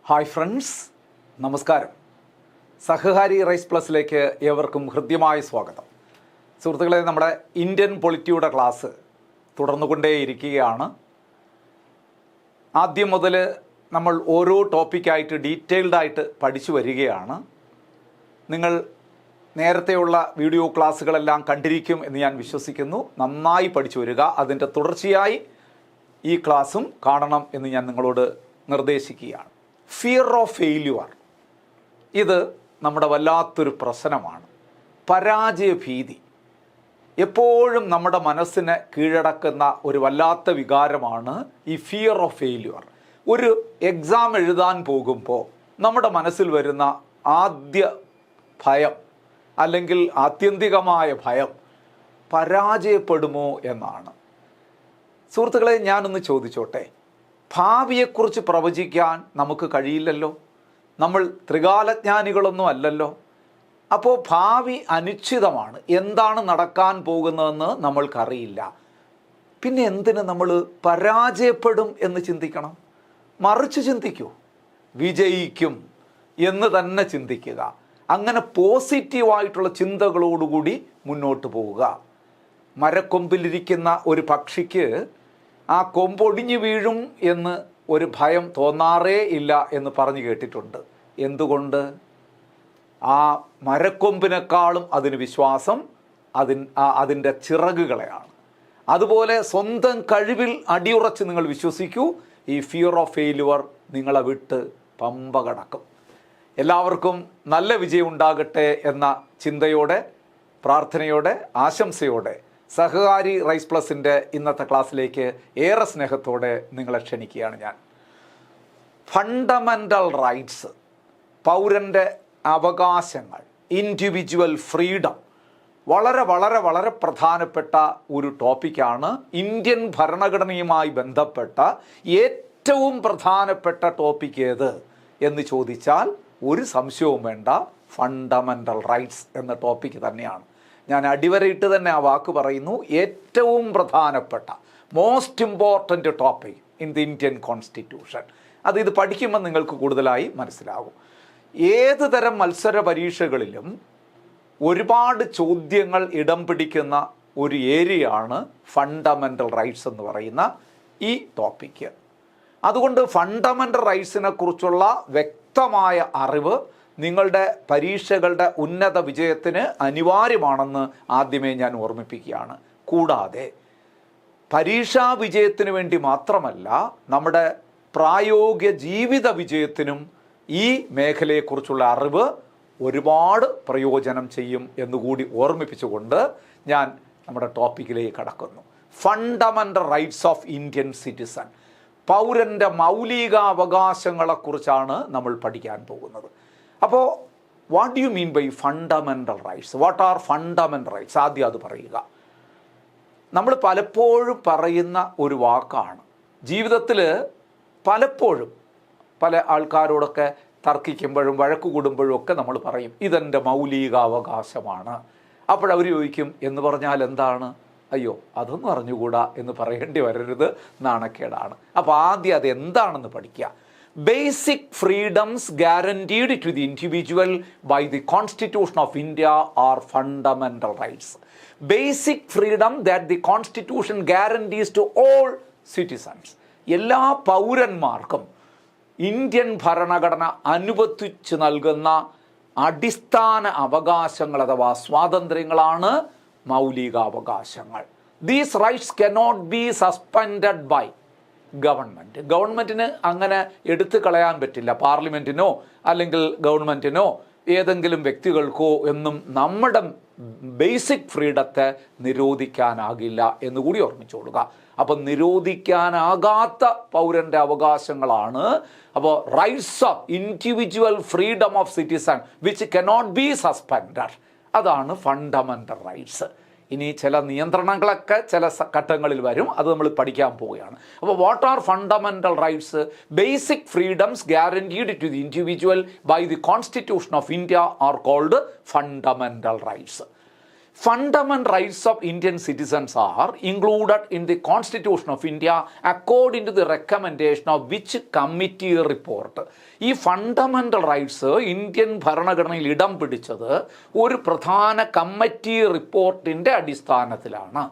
Hi friends, നമസ്കാരം. സഹകാരി rice പ്ലസിലേക്ക് ഏവർക്കും ഹൃദ്യമായ സ്വാഗതം. സുഹൃത്തുക്കളെ, നമ്മുടെ ഇന്ത്യൻ പൊളിറ്റിയുടെ ക്ലാസ് തുടർന്നുകൊണ്ടേയിരിക്കുകയാണ്. ആദ്യം മുതൽ നമ്മൾ ഓരോ ടോപ്പിക്കായിട്ട് ഡീറ്റെയിൽഡായിട്ട് പഠിച്ചു വരികയാണ്. നിങ്ങൾ നേരത്തെയുള്ള വീഡിയോ ക്ലാസ്സുകളെല്ലാം കണ്ടിരിക്കും എന്ന് ഞാൻ വിശ്വസിക്കുന്നു. നന്നായി പഠിച്ചു വരിക. അതിൻ്റെ തുടർച്ചയായി ഈ ക്ലാസ്സും കാണണം എന്ന് ഞാൻ നിങ്ങളോട് നിർദ്ദേശിക്കുകയാണ്. ഫിയർ ഓഫ് ഫെയില്യുവർ, ഇത് നമ്മുടെ വല്ലാത്തൊരു പ്രശ്നമാണ്. പരാജയഭീതി എപ്പോഴും നമ്മുടെ മനസ്സിനെ കീഴടക്കുന്ന ഒരു വല്ലാത്ത വികാരമാണ് ഈ ഫിയർ ഓഫ് ഫെയില്യുവർ. ഒരു എക്സാം എഴുതാൻ പോകുമ്പോൾ നമ്മുടെ മനസ്സിൽ വരുന്ന ആദ്യ ഭയം അല്ലെങ്കിൽ ആത്യന്തികമായ ഭയം പരാജയപ്പെടുമോ എന്നാണ്. സുഹൃത്തുക്കളെ, ഞാനൊന്ന് ചോദിച്ചോട്ടെ, ഭാവിയെക്കുറിച്ച് പ്രവചിക്കാൻ നമുക്ക് കഴിയില്ലല്ലോ. നമ്മൾ ത്രികാലജ്ഞാനികളൊന്നും അല്ലല്ലോ. അപ്പോൾ ഭാവി അനിശ്ചിതമാണ്. എന്താണ് നടക്കാൻ പോകുന്നതെന്ന് നമ്മൾക്കറിയില്ല. പിന്നെ എന്തിന് നമ്മൾ പരാജയപ്പെടും എന്ന് ചിന്തിക്കണം? മറിച്ച് ചിന്തിക്കൂ, വിജയിക്കും എന്ന് തന്നെ ചിന്തിക്കുക. അങ്ങനെ പോസിറ്റീവായിട്ടുള്ള ചിന്തകളോടുകൂടി മുന്നോട്ട് പോവുക. മരക്കൊമ്പിലിരിക്കുന്ന ഒരു പക്ഷിക്ക് ആ കൊമ്പൊടിഞ്ഞു വീഴും എന്ന് ഒരു ഭയം തോന്നാറേ ഇല്ല എന്ന് പറഞ്ഞു കേട്ടിട്ടുണ്ട്. എന്തുകൊണ്ട്? ആ മരക്കൊമ്പിനേക്കാളും അതിന് വിശ്വാസം അതിൻ്റെ ചിറകുകളെയാണ്. അതുപോലെ സ്വന്തം കഴിവിൽ അടിയുറച്ച് നിങ്ങൾ വിശ്വസിക്കൂ. ഈ ഫിയർ ഓഫ് ഫെയിലുവർ നിങ്ങളെ വിട്ട് പമ്പ കടക്കും. എല്ലാവർക്കും നല്ല വിജയം ഉണ്ടാകട്ടെ എന്ന ചിന്തയോടെ, പ്രാർത്ഥനയോടെ, ആശംസയോടെ സഹകാരി റൈസ് പ്ലസിൻ്റെ ഇന്നത്തെ ക്ലാസ്സിലേക്ക് ഏറെ സ്നേഹത്തോടെ നിങ്ങളെ ക്ഷണിക്കുകയാണ് ഞാൻ. ഫണ്ടമെൻ്റൽ റൈറ്റ്സ്, പൗരൻ്റെ അവകാശങ്ങൾ, ഇൻഡിവിജ്വൽ ഫ്രീഡം, വളരെ വളരെ വളരെ പ്രധാനപ്പെട്ട ഒരു ടോപ്പിക്കാണ്. ഇന്ത്യൻ ഭരണഘടനയുമായി ബന്ധപ്പെട്ട ഏറ്റവും പ്രധാനപ്പെട്ട ടോപ്പിക് ഏത് എന്ന് ചോദിച്ചാൽ ഒരു സംശയവും വേണ്ട, ഫണ്ടമെൻ്റൽ റൈറ്റ്സ് എന്ന ടോപ്പിക്ക് തന്നെയാണ്. ഞാൻ അടിവരയിട്ട് തന്നെ ആ വാക്ക് പറയുന്നു. ഏറ്റവും പ്രധാനപ്പെട്ട, most important topic in the Indian constitution. ഇത് പഠിക്കുമ്പോൾ നിങ്ങൾക്ക് കൂടുതലായി മനസ്സിലാകും. ഏത് തരം മത്സര പരീക്ഷകളിലും ഒരുപാട് ചോദ്യങ്ങൾ ഇടം പിടിക്കുന്ന ഒരു ഏരിയയാണ് ഫണ്ടമെൻ്റൽ റൈറ്റ്സ് എന്ന് പറയുന്ന ഈ ടോപ്പിക്ക്. അതുകൊണ്ട് ഫണ്ടമെൻ്റൽ റൈറ്റ്സിനെ കുറിച്ചുള്ള വ്യക്തമായ അറിവ് നിങ്ങളുടെ പരീക്ഷകളുടെ ഉന്നത വിജയത്തിന് അനിവാര്യമാണെന്ന് ആദ്യമേ ഞാൻ ഓർമ്മിപ്പിക്കുകയാണ്. കൂടാതെ പരീക്ഷാ വിജയത്തിന് വേണ്ടി മാത്രമല്ല, നമ്മുടെ പ്രായോഗിക ജീവിത വിജയത്തിനും ഈ മേഖലയെക്കുറിച്ചുള്ള അറിവ് ഒരുപാട് പ്രയോജനം ചെയ്യും എന്നുകൂടി ഓർമ്മിപ്പിച്ചുകൊണ്ട് ഞാൻ നമ്മുടെ ടോപ്പിക്കിലേക്ക് കടക്കുന്നു. Fundamental rights of Indian citizen, പൗരൻ്റെ മൗലികാവകാശങ്ങളെക്കുറിച്ചാണ് നമ്മൾ പഠിക്കാൻ പോകുന്നത്. അപ്പോൾ what do you mean by fundamental rights? What are fundamental rights? ആദ്യം അത് പറയുക. നമ്മൾ പലപ്പോഴും പറയുന്ന ഒരു വാക്കാണ്. ജീവിതത്തിൽ പലപ്പോഴും പല ആൾക്കാരോടൊക്കെ തർക്കിക്കുമ്പോഴും വഴക്ക് കൂടുമ്പോഴും ഒക്കെ നമ്മൾ പറയും, ഇതെൻ്റെ മൗലികാവകാശമാണ്. അപ്പോഴവർ ചോദിക്കും, എന്ന് പറഞ്ഞാൽ എന്താണ്? അയ്യോ, അതൊന്നും അറിഞ്ഞുകൂടാ എന്ന് പറയേണ്ടി വരരുത്, നാണക്കേടാണ്. അപ്പോൾ ആദ്യം അത് എന്താണെന്ന് പഠിക്കുക. Basic freedoms guaranteed to the individual by the Constitution of India are fundamental rights. Basic freedom that the Constitution guarantees to all citizens. എല്ലാ പൗരന്മാർക്കും ഇന്ത്യൻ ഭരണഘടന അനുവദിച്ചു നൽകുന്ന അടിസ്ഥാന അവകാശങ്ങൾ അഥവാ സ്വാതന്ത്ര്യങ്ങളാണ് മൗലികാവകാശങ്ങൾ. These rights cannot be suspended by ഗവൺമെൻറ്റിന് അങ്ങനെ എടുത്തു കളയാൻ പറ്റില്ല. പാർലമെൻറ്റിനോ അല്ലെങ്കിൽ ഗവൺമെൻറ്റിനോ ഏതെങ്കിലും വ്യക്തികൾക്കോ എന്നും നമ്മുടെ ബേസിക് ഫ്രീഡത്തെ നിരോധിക്കാനാകില്ല എന്നുകൂടി ഓർമ്മിച്ചോളുക. അപ്പം നിരോധിക്കാനാകാത്ത പൗരൻ്റെ അവകാശങ്ങളാണ്. അപ്പോൾ rights of individual freedom of citizen which cannot be suspended, അതാണ് ഫണ്ടമെൻ്റൽ റൈറ്റ്സ്. ഇനി ചില നിയന്ത്രണങ്ങളൊക്കെ ചില ഘട്ടങ്ങളിൽ വരും, അത് നമ്മൾ പഠിക്കാൻ പോവുകയാണ്. അപ്പോൾ what are fundamental rights? Basic freedoms guaranteed to the individual by the constitution of India are called fundamental rights. Fundamental rights of Indian citizens are included in the Constitution of India according to the recommendation of which committee report. ഈ fundamental rights Indian ഭരണഘടനയിൽ ഇടം പിടിച്ചത് ഒരു പ്രധാന committee റിപ്പോർട്ടിൻ്റെ അടിസ്ഥാനത്തിലാണ്.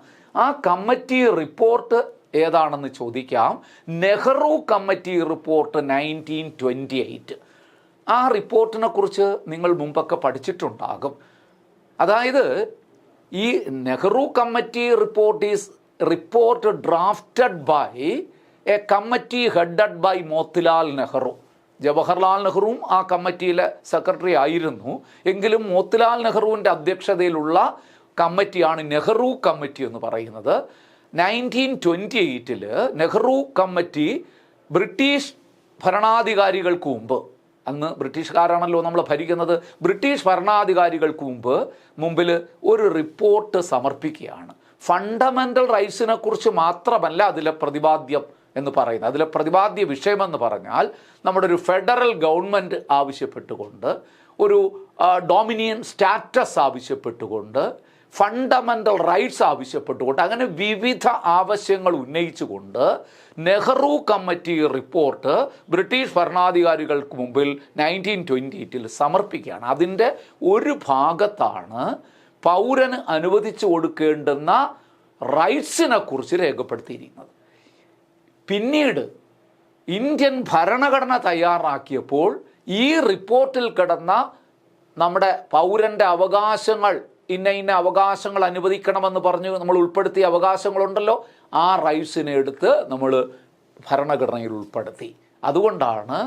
ആ committee report ഏതാണെന്ന് ചോദിക്കാം. Nehru committee report 1928. ആ റിപ്പോർട്ടിനെ കുറിച്ച് നിങ്ങൾ മുമ്പൊക്കെ പഠിച്ചിട്ടുണ്ടാകും. അതായത് ഈ Nehru committee report drafted by a committee headed by Motilal Nehru. Jawaharlal നെഹ്റുവും ആ കമ്മിറ്റിയിലെ സെക്രട്ടറി ആയിരുന്നു. എങ്കിലും മോത്തിലാൽ നെഹ്റുവിൻ്റെ അധ്യക്ഷതയിലുള്ള കമ്മിറ്റിയാണ് നെഹ്റു കമ്മിറ്റി എന്ന് പറയുന്നത്. 1928 നെഹ്റു കമ്മിറ്റി ബ്രിട്ടീഷ് ഭരണാധികാരികൾക്ക് മുമ്പ്, അന്ന് ബ്രിട്ടീഷുകാരാണല്ലോ നമ്മൾ ഭരിക്കുന്നത്, ബ്രിട്ടീഷ് ഭരണാധികാരികൾക്ക് മുമ്പിൽ ഒരു റിപ്പോർട്ട് സമർപ്പിക്കുകയാണ്. ഫണ്ടമെൻ്റൽ റൈറ്റ്സിനെ കുറിച്ച് മാത്രമല്ല അതിലെ പ്രതിപാദ്യം എന്ന് പറയുന്നത്. അതിലെ പ്രതിപാദ്യ വിഷയമെന്ന് പറഞ്ഞാൽ നമ്മുടെ ഒരു ഫെഡറൽ ഗവൺമെൻറ് ആവശ്യപ്പെട്ടുകൊണ്ട്, ഒരു ഡൊമിനിയൻ സ്റ്റാറ്റസ് ആവശ്യപ്പെട്ടുകൊണ്ട്, ഫണ്ടമെൻ്റൽ റൈറ്റ്സ് ആവശ്യപ്പെട്ടുകൊണ്ട്, അങ്ങനെ വിവിധ ആവശ്യങ്ങൾ ഉന്നയിച്ചുകൊണ്ട് നെഹ്റു കമ്മിറ്റി റിപ്പോർട്ട് ബ്രിട്ടീഷ് ഭരണാധികാരികൾക്ക് മുമ്പിൽ 1928 സമർപ്പിക്കുകയാണ്. അതിൻ്റെ ഒരു ഭാഗത്താണ് പൗരന് അനുവദിച്ചു കൊടുക്കേണ്ടുന്ന റൈറ്റ്സിനെ കുറിച്ച് രേഖപ്പെടുത്തിയിരിക്കുന്നത്. പിന്നീട് ഇന്ത്യൻ ഭരണഘടന തയ്യാറാക്കിയപ്പോൾ ഈ റിപ്പോർട്ടിൽ കിടന്ന നമ്മുടെ പൗരൻ്റെ അവകാശങ്ങൾ, ഇന്ന അവകാശങ്ങൾ അനുവദിക്കണമെന്ന് പറഞ്ഞ് നമ്മൾ ഉൾപ്പെടുത്തിയ അവകാശങ്ങളുണ്ടല്ലോ, ആ റൈറ്റ്സിനെ എടുത്ത് നമ്മൾ ഭരണഘടനയിൽ ഉൾപ്പെടുത്തി. അതുകൊണ്ടാണ്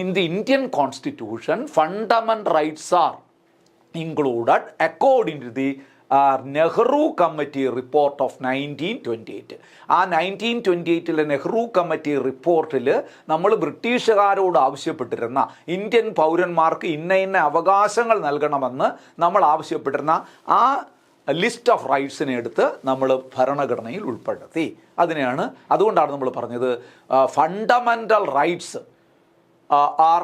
in the Indian constitution fundamental rights are included according to the Nehru committee report of 1928. ആ 1928 നെഹ്റു കമ്മിറ്റി റിപ്പോർട്ടിൽ നമ്മൾ ബ്രിട്ടീഷുകാരോട് ആവശ്യപ്പെട്ടിരുന്ന ഇന്ത്യൻ പൗരന്മാർക്ക് ഇന്ന അവകാശങ്ങൾ നൽകണമെന്ന് നമ്മൾ ആവശ്യപ്പെട്ടിരുന്ന ആ ലിസ്റ്റ് ഓഫ് റൈറ്റ്സിനെ എടുത്ത് നമ്മൾ ഭരണഘടനയിൽ ഉൾപ്പെടുത്തി. അതുകൊണ്ടാണ് നമ്മൾ പറഞ്ഞത് fundamental rights R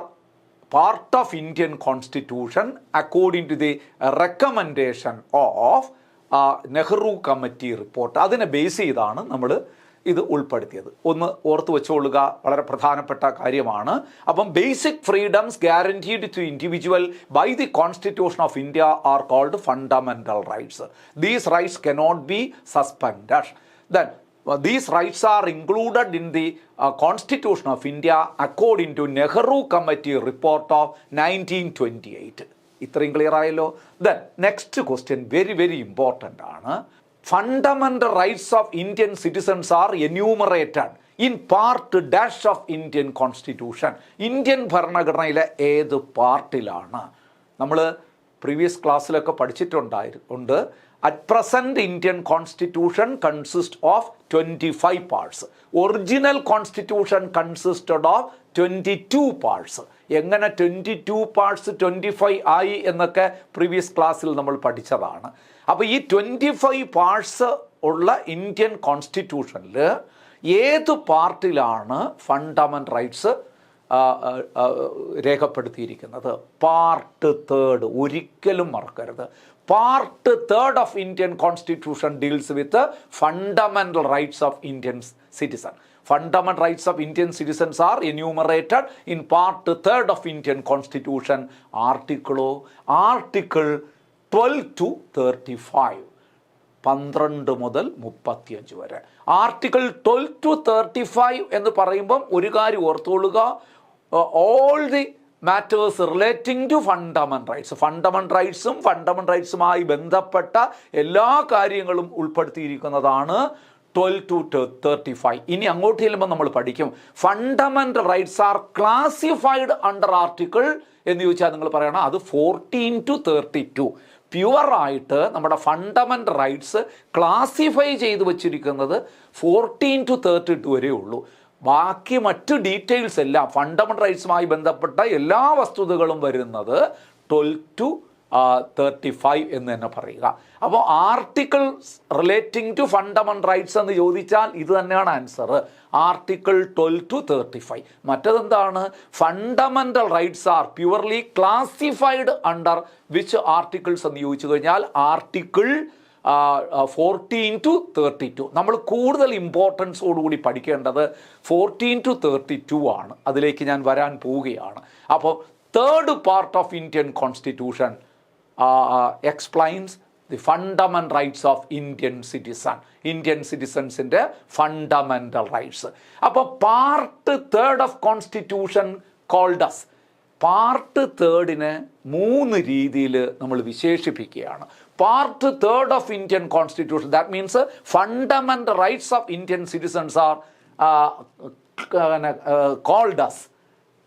part of Indian Constitution according to the recommendation of Nehru committee report. അതിനെ ബേസ് ചെയ്താണ് നമ്മൾ ഇത് ഉൾപ്പെടുത്തിയത്. ഒന്ന് ഓർത്ത് വെച്ചുകൊള്ളുക, വളരെ പ്രധാനപ്പെട്ട കാര്യമാണ്. അപ്പം basic freedoms guaranteed to individual by the constitution of India are called fundamental rights. These rights cannot be suspended. Then these rights are included in the Constitution of India according to Nehru Committee report of 1928. ഇത്രയും clear ആയല്ലോ. Then next question very very important ആണ്. Fundamental rights of Indian citizens are enumerated in part dash of Indian constitution. Indian ഭരണഘടനയിലെ ഏത് പാർട്ടിലാണ്? നമ്മൾ previous ക്ലാസ്സിലൊക്കെ പഠിച്ചിട്ടുണ്ട്. At present, Indian Constitution consists of 25 parts. Original Constitution consisted of 22 parts. എങ്ങനെ 22 parts 25 ആയി എന്നൊക്കെ previous ക്ലാസ്സിൽ നമ്മൾ പഠിച്ചതാണ്. അപ്പോൾ ഈ 25 പാർട്സ് ഉള്ള ഇന്ത്യൻ കോൺസ്റ്റിറ്റ്യൂഷനിൽ ഏത് പാർട്ടിലാണ് ഫണ്ടമെൻ്റൽ റൈറ്റ്സ് രേഖപ്പെടുത്തിയിരിക്കുന്നത്? പാർട്ട് 3. ഒരിക്കലും മറക്കരുത്. Part 3 of Indian Constitution deals with the fundamental rights of Indian citizens. Fundamental rights of Indian citizens are enumerated in Part 3 of Indian Constitution, Article 12 to 35. 12 മുതൽ 35 വരെ. Article 12 to 35 എന്ന് പറയുമ്പം ഒരു കാര്യം ഓർത്തുകൊള്ളുക, all the matters relating to fundamental rights, fundamental റൈറ്റ്സുമായി ബന്ധപ്പെട്ട എല്ലാ കാര്യങ്ങളും ഉൾപ്പെടുത്തിയിരിക്കുന്നതാണ് 12 to 35. ഇനി അങ്ങോട്ട് ചെല്ലുമ്പോൾ നമ്മൾ പഠിക്കും fundamental rights R classified under article എന്ന് ചോദിച്ചാൽ നിങ്ങൾ പറയണം അത് 14 to 32. പ്യുവറായിട്ട് നമ്മുടെ ഫണ്ടമെൻ്റൽ റൈറ്റ്സ് ക്ലാസിഫൈ ചെയ്ത് വച്ചിരിക്കുന്നത് 14 to 32 വരെ ഉള്ളൂ. ബാക്കി മറ്റ് ഡീറ്റെയിൽസ് എല്ലാം ഫണ്ടമെൻ്റൽ റൈറ്റ്സുമായി ബന്ധപ്പെട്ട എല്ലാ വസ്തുതകളും വരുന്നത് 12 to 35 എന്ന് തന്നെ പറയുക. അപ്പോൾ articles relating to fundamental rights എന്ന് ചോദിച്ചാൽ ഇത് തന്നെയാണ് ആൻസർ, ആർട്ടിക്കിൾ 12 to 35. മറ്റതെന്താണ്? Fundamental rights are purely classified under which articles എന്ന് ചോദിച്ചു കഴിഞ്ഞാൽ ആർട്ടിക്കിൾ 14 to 32. നമ്മൾ കൂടുതൽ ഇമ്പോർട്ടൻസോടുകൂടി പഠിക്കേണ്ടത് 14 to 32 ആണ്. അതിലേക്ക് ഞാൻ വരാൻ പോവുകയാണ്. അപ്പോൾ third part of Indian constitution explains the fundamental rights of Indian സിറ്റിസൺസിൻ്റെ ഫണ്ടമെൻ്റൽ റൈറ്റ്സ്. അപ്പോൾ part third of constitution called as, part തേർഡിനെ 3 രീതിയിൽ നമ്മൾ വിശേഷിപ്പിക്കുകയാണ്. Part third of Indian constitution, that means fundamental rights of Indian citizens are called as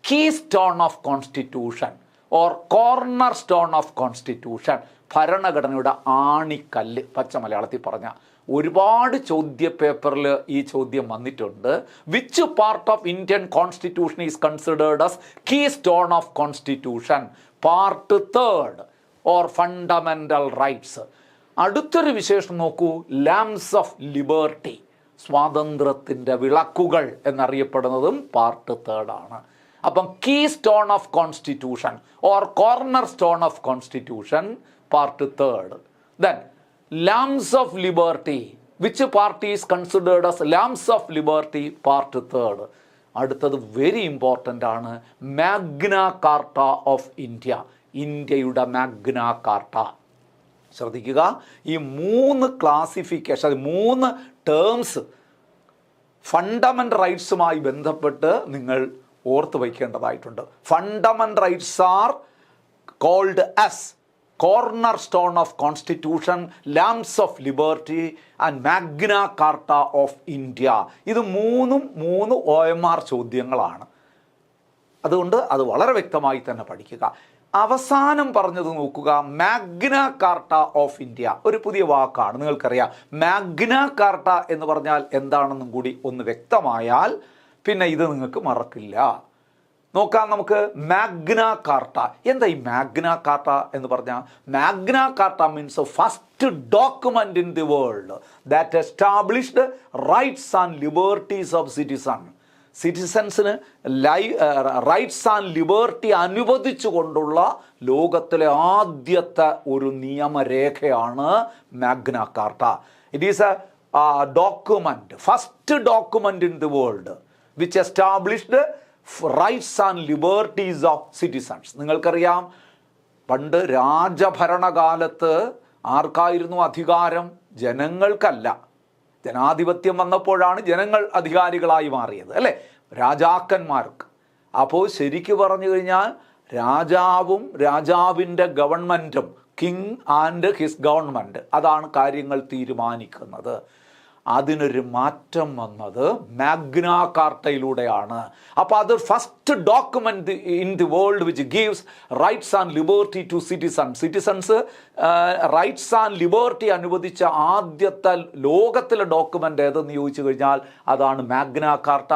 keystone of constitution or corner stone of constitution. ഭരണഘടനയുടെ ആണിക്കല്ല്, പച്ച മലയാളത്തിൽ പറഞ്ഞ. ഒരുപാട് ചോദ്യ പേപ്പറിൽ ഈ ചോദ്യം വന്നിട്ടുണ്ട്. Which part of Indian constitution is considered as keystone of constitution? Part third or fundamental rights. അടുത്തൊരു വിശേഷം നോക്കൂ, ലാംപ്സ് ഓഫ് ലിബർട്ടി, സ്വാതന്ത്ര്യത്തിൻ്റെ വിളക്കുകൾ എന്നറിയപ്പെടുന്നതും പാർട്ട് തേർഡാണ്. അപ്പം keystone of constitution or corner stone of constitution part third. Then lamps of liberty, which party is considered as lamps of liberty? Part third. അടുത്തത് very important ആണ്, Magna Carta of India, ഇന്ത്യയുടെ Magna Carta. ശ്രദ്ധിക്കുക, ഈ 3 classification, 3 terms fundamental റൈറ്റ്സുമായി ബന്ധപ്പെട്ട് നിങ്ങൾ ഓർത്ത് വയ്ക്കേണ്ടതായിട്ടുണ്ട്. Fundamental rights are called as corner stone of constitution, lamps of liberty and Magna Carta of India. ഇത് 3 OMR ചോദ്യങ്ങളാണ്. അതുകൊണ്ട് അത് വളരെ വ്യക്തമായി തന്നെ പഠിക്കുക. അവസാനം പറഞ്ഞത് നോക്കുക, മാഗ്ന കാർട്ട ഓഫ് ഇന്ത്യ. ഒരു പുതിയ വാക്കാണ്, നിങ്ങൾക്കറിയാം. മാഗ്ന കാർട്ട എന്ന് പറഞ്ഞാൽ എന്താണെന്നും കൂടി ഒന്ന് വ്യക്തമായാൽ പിന്നെ ഇത് നിങ്ങൾക്ക് മറക്കില്ല. നോക്കാം നമുക്ക്. മാഗ്ന കാർട്ട എന്താ? ഈ മാഗ്ന കാർട്ട എന്ന് പറഞ്ഞാൽ, Magna Carta means first document in the world that established rights and liberties of സിറ്റിസൺസിന് റൈറ്റ്സ് ആൻഡ് ലിബർട്ടി അനുവദിച്ചു കൊണ്ടുള്ള ലോകത്തിലെ ആദ്യത്തെ ഒരു നിയമരേഖയാണ് Magna Carta. It is a document, first document in the world which established rights and liberties of citizens. നിങ്ങൾക്കറിയാം, പണ്ട് രാജഭരണകാലത്ത് ആർക്കായിരുന്നു അധികാരം? ജനങ്ങൾക്കല്ല. ജനാധിപത്യം വന്നപ്പോഴാണ് ജനങ്ങൾ അധികാരികളായി മാറിയത്, അല്ലേ? രാജാക്കന്മാർക്ക്. അപ്പോൾ ശരിക്കു പറഞ്ഞു കഴിഞ്ഞാൽ രാജാവും രാജാവിൻ്റെ ഗവൺമെൻറ്റും, കിങ് ആൻഡ് ഹിസ് ഗവൺമെൻറ്, അതാണ് കാര്യങ്ങൾ തീരുമാനിക്കുന്നത്. അതിനൊരു മാറ്റം വന്നത് മാഗ്ന കാർട്ടയിലൂടെയാണ്. അപ്പോൾ അത് first document in the world which gives rights and liberty to citizens rights and liberty അനുവദിച്ച ആദ്യത്തെ ലോകത്തിലെ ഡോക്യുമെന്റ് ഏതെന്ന് ചോദിച്ചു കഴിഞ്ഞാൽ അതാണ് Magna Carta.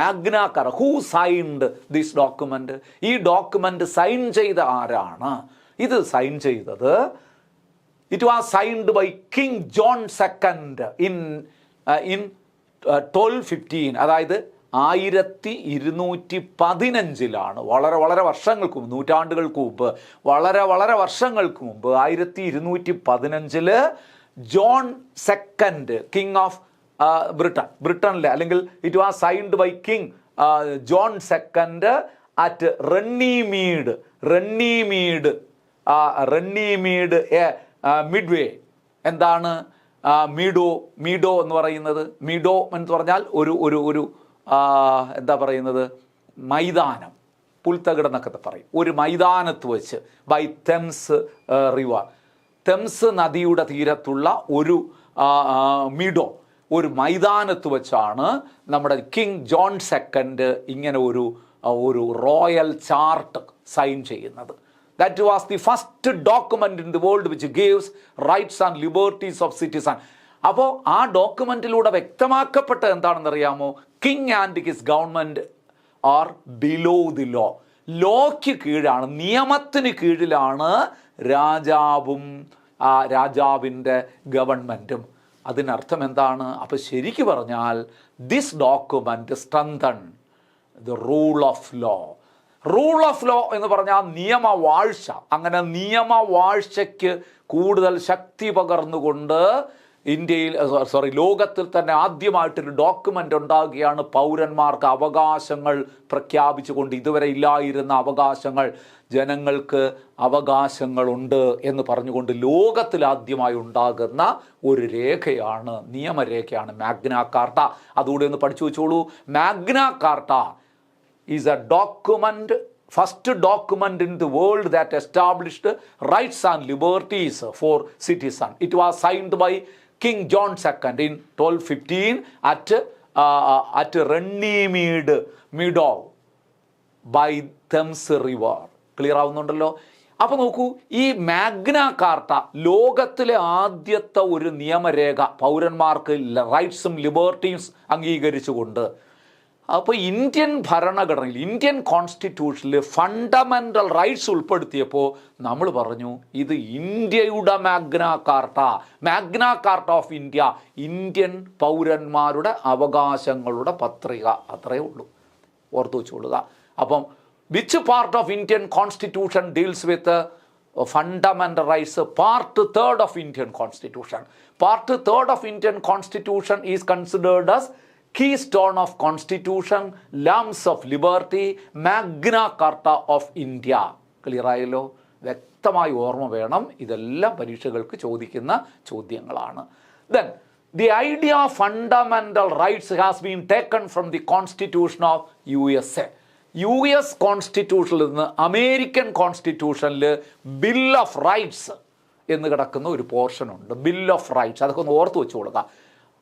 Magna Carta, who signed this document? ഈ ഡോക്യുമെന്റ് സൈൻ ചെയ്ത ആരാണ്? ഇത് സൈൻ ചെയ്തത്, it was signed by King John II in 1215, അതായത് 1215 വളരെ വർഷങ്ങൾക്ക് മുമ്പ്, നൂറ്റാണ്ടുകൾക്ക് മുമ്പ്, വളരെ വർഷങ്ങൾക്ക് മുമ്പ് 1215 ജോൺ സെക്കൻഡ്, കിങ് ഓഫ് ബ്രിട്ടനിലെ, അല്ലെങ്കിൽ it was signed by king John second at Runnymede meadow. എന്താണ് മീഡോ എന്ന് പറയുന്നത്? മീഡോ എന്ന് പറഞ്ഞാൽ ഒരു എന്താ പറയുന്നത്, മൈതാനം, പുൽത്തകിട് എന്നൊക്കെ പറയും. ഒരു മൈതാനത്ത് വെച്ച്, ബൈ തെംസ് റിവർ, തെംസ് നദിയുടെ തീരത്തുള്ള ഒരു മീഡോ, ഒരു മൈതാനത്ത് വെച്ചാണ് നമ്മുടെ കിങ് ജോൺ സെക്കൻഡ് ഇങ്ങനെ ഒരു റോയൽ ചാർട്ട് സൈൻ ചെയ്യുന്നത്. That was the first document in the world which gives rights and liberties of citizen. അപ്പോൾ ആ ഡോക്യുമെന്റിലൂടെ വ്യക്തമാക്കപ്പെട്ട എന്താണെന്ന് അറിയാമോ? King and his government are below the law. ലോയ്ക്ക് കീഴാണ്, നിയമത്തിന് കീഴിലാണ് രാജാവും രാജാവിൻ്റെ ഗവൺമെൻറ്റും. അതിനർത്ഥം എന്താണ്? അപ്പോൾ ശരിക്കു പറഞ്ഞാൽ this document strengthen the rule of law. Rule of law എന്ന് പറഞ്ഞാൽ നിയമവാഴ്ച. അങ്ങനെ നിയമവാഴ്ചയ്ക്ക് കൂടുതൽ ശക്തി പകർന്നുകൊണ്ട് ലോകത്തിൽ തന്നെ ആദ്യമായിട്ടൊരു ഡോക്യുമെൻ്റ് ഉണ്ടാകുകയാണ്. പൗരന്മാർക്ക് അവകാശങ്ങൾ പ്രഖ്യാപിച്ചുകൊണ്ട് ഇതുവരെ ഇല്ലായിരുന്ന അവകാശങ്ങൾ, ജനങ്ങൾക്ക് അവകാശങ്ങളുണ്ട് എന്ന് പറഞ്ഞുകൊണ്ട് ലോകത്തിലാദ്യമായി ഉണ്ടാകുന്ന ഒരു രേഖയാണ്, നിയമരേഖയാണ് മാഗ്ന കാർട്ട. അതുകൂടി ഒന്ന് പഠിച്ചു വെച്ചോളൂ. Magna Carta is a document, first document in the world that established rights and liberties for citizens. It was signed by King John II in 1215 at Runnymede Meadow by Thames River. Clear ആവുന്നുണ്ടല്ലോ? അപ്പോൾ നോക്കൂ, ഈ Magna Carta ലോകത്തിലെ ആദ്യത്തെ ഒരു നിയമരേഖ, പൗരന്മാർക്ക് റൈറ്റ്സും liberties അംഗീകരിച്ചുകൊണ്ട്. അപ്പോൾ ഇന്ത്യൻ ഭരണഘടനയിൽ, ഇന്ത്യൻ കോൺസ്റ്റിറ്റ്യൂഷനിൽ ഫണ്ടമെൻ്റൽ റൈറ്റ്സ് ഉൾപ്പെടുത്തിയപ്പോൾ നമ്മൾ പറഞ്ഞു ഇത് ഇന്ത്യയുടെ Magna Carta, Magna Carta of India, Indian പൗരന്മാരുടെ അവകാശങ്ങളുടെ പത്രിക. അത്രയേ ഉള്ളൂ, ഓർത്തു വെച്ചുകൊള്ളുക. അപ്പം which part of Indian constitution deals with fundamental rights? Part 3rd of Indian constitution. Part 3rd of Indian constitution is considered as keystone of constitution, lumps of liberty, magna carta of India. Clear ആയല്ലോ? വ്യക്തമായി ഓർമ്മ വേണം, ഇതെല്ലാം പരീക്ഷകൾക്ക് ചോദിക്കുന്ന ചോദ്യങ്ങളാണ്. Then the idea of fundamental rights has been taken from the constitution of USA. US കോൺസ്റ്റിറ്റ്യൂഷനിൽ നിന്ന് American കോൺസ്റ്റിറ്റ്യൂഷനിൽ bill of rights എന്ന് കിടക്കുന്ന ഒരു പോർഷനുണ്ട്. ബിൽ ഓഫ് റൈറ്റ്സ്, അതൊക്കെ ഒന്ന് ഓർത്ത് വെച്ച് കൊടുക്കുക.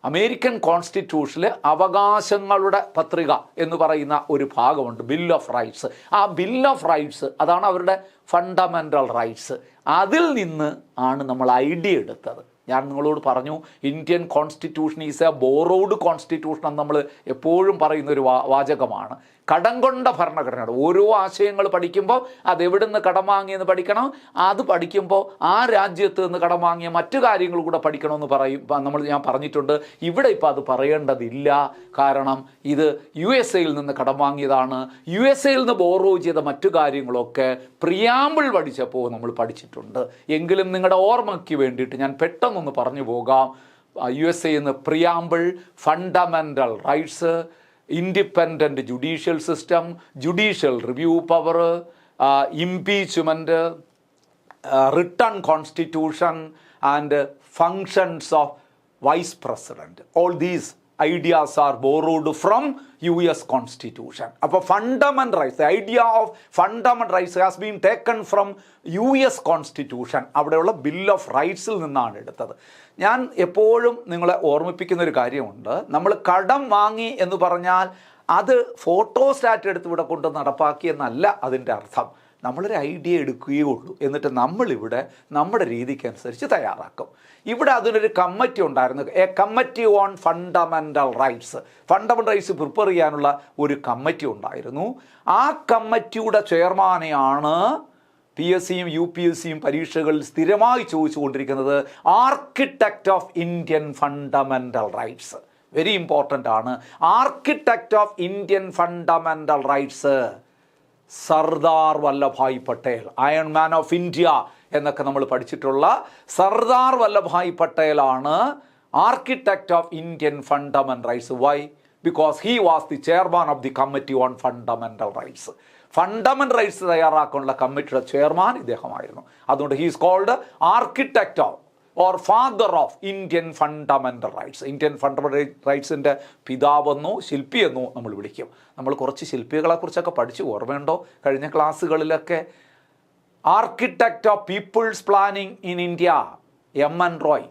അമേരിക്കൻ കോൺസ്റ്റിറ്റ്യൂഷനിൽ അവകാശങ്ങളുടെ പത്രിക എന്ന് പറയുന്ന ഒരു ഭാഗമുണ്ട്, ബിൽ ഓഫ് റൈറ്റ്സ്. ആ ബിൽ ഓഫ് റൈറ്റ്സ് അതാണ് അവരുടെ ഫണ്ടമെൻ്റൽ റൈറ്റ്സ്. അതിൽ നിന്ന് ആണ് നമ്മൾ ഐഡിയ എടുത്തത്. ഞാൻ നിങ്ങളോട് പറഞ്ഞു, Indian constitution is A borrowed constitution എന്ന് നമ്മൾ എപ്പോഴും പറയുന്നൊരു വാചകമാണ്. കടം കൊണ്ട ഭരണഘടനയാണ്. ഓരോ ആശയങ്ങൾ പഠിക്കുമ്പോൾ അതെവിടെ നിന്ന് കടം വാങ്ങിയെന്ന് പഠിക്കണം. അത് പഠിക്കുമ്പോൾ ആ രാജ്യത്ത് നിന്ന് കടം വാങ്ങിയ മറ്റു കാര്യങ്ങൾ കൂടെ പഠിക്കണമെന്ന് ഞാൻ പറഞ്ഞിട്ടുണ്ട്. ഇവിടെ ഇപ്പോൾ അത് പറയേണ്ടതില്ല. കാരണം ഇത് USA നിന്ന് കടം വാങ്ങിയതാണ്. USA നിന്ന് ബോറോ ചെയ്ത മറ്റു കാര്യങ്ങളൊക്കെ പ്രിയാമ്പിൾ പഠിച്ചപ്പോൾ നമ്മൾ പഠിച്ചിട്ടുണ്ട്. എങ്കിലും നിങ്ങളുടെ ഓർമ്മയ്ക്ക് വേണ്ടിയിട്ട് ഞാൻ പെട്ടെന്നൊന്ന് പറഞ്ഞു പോകാം. USA നിന്ന് preamble, fundamental rights, independent judicial system, judicial review power, impeachment, written constitution and functions of vice president. All these ideas are borrowed from US Constitution. അപ്പോൾ fundamental rights, idea of fundamental rights has been taken from US Constitution. അവിടെയുള്ള bill of റൈറ്റ്സിൽ നിന്നാണ് എടുത്തത്. ഞാൻ എപ്പോഴും നിങ്ങളെ ഓർമ്മിപ്പിക്കുന്ന ഒരു കാര്യമുണ്ട്. നമ്മൾ കടം വാങ്ങി എന്ന് പറഞ്ഞാൽ അത് ഫോട്ടോസ്റ്റാറ്റ് എടുത്ത് ഇവിടെ കൊണ്ട് നടപ്പാക്കിയെന്നല്ല അതിൻ്റെ അർത്ഥം. നമ്മളൊരു ഐഡിയ എടുക്കുകയേ ഉള്ളൂ, എന്നിട്ട് നമ്മളിവിടെ നമ്മുടെ രീതിക്കനുസരിച്ച് തയ്യാറാക്കും. ഇവിടെ അതിനൊരു കമ്മിറ്റി ഉണ്ടായിരുന്നു, A committee on fundamental rights. Fundamental rights prepare ചെയ്യാനുള്ള ഒരു ഉണ്ടായിരുന്നു. ആ കമ്മിറ്റിയുടെ ചെയർമാനെയാണ് PSCയും UPSCയും പരീക്ഷകളിൽ സ്ഥിരമായി ചോദിച്ചുകൊണ്ടിരിക്കുന്നത്, architect of Indian fundamental rights. Very important ആണ്. Architect of Indian fundamental rights Sardar Vallabhbhai Patel, iron man of India എന്നൊക്കെ നമ്മൾ പഠിച്ചിട്ടുള്ള സർദാർ വല്ലഭായ് പട്ടേലാണ് architect of Indian fundamental rights. Why? Because he was the chairman of the committee on fundamental rights. Fundamental rights തയ്യാറാക്കാനുള്ള കമ്മിറ്റിയുടെ chairman ഇദ്ദേഹമായിരുന്നു. അതുകൊണ്ട് he is called architect of or father of Indian fundamental rights. Indian fundamental റൈറ്റ്സിൻ്റെ പിതാവെന്നോ ശില്പിയെന്നോ നമ്മൾ വിളിക്കും. നമ്മൾ കുറച്ച് ശില്പികളെക്കുറിച്ചൊക്കെ പഠിച്ചു, ഓർമ്മയുണ്ടോ കഴിഞ്ഞ ക്ലാസ്സുകളിലൊക്കെ? Architect of people's planning in India, MN Roy.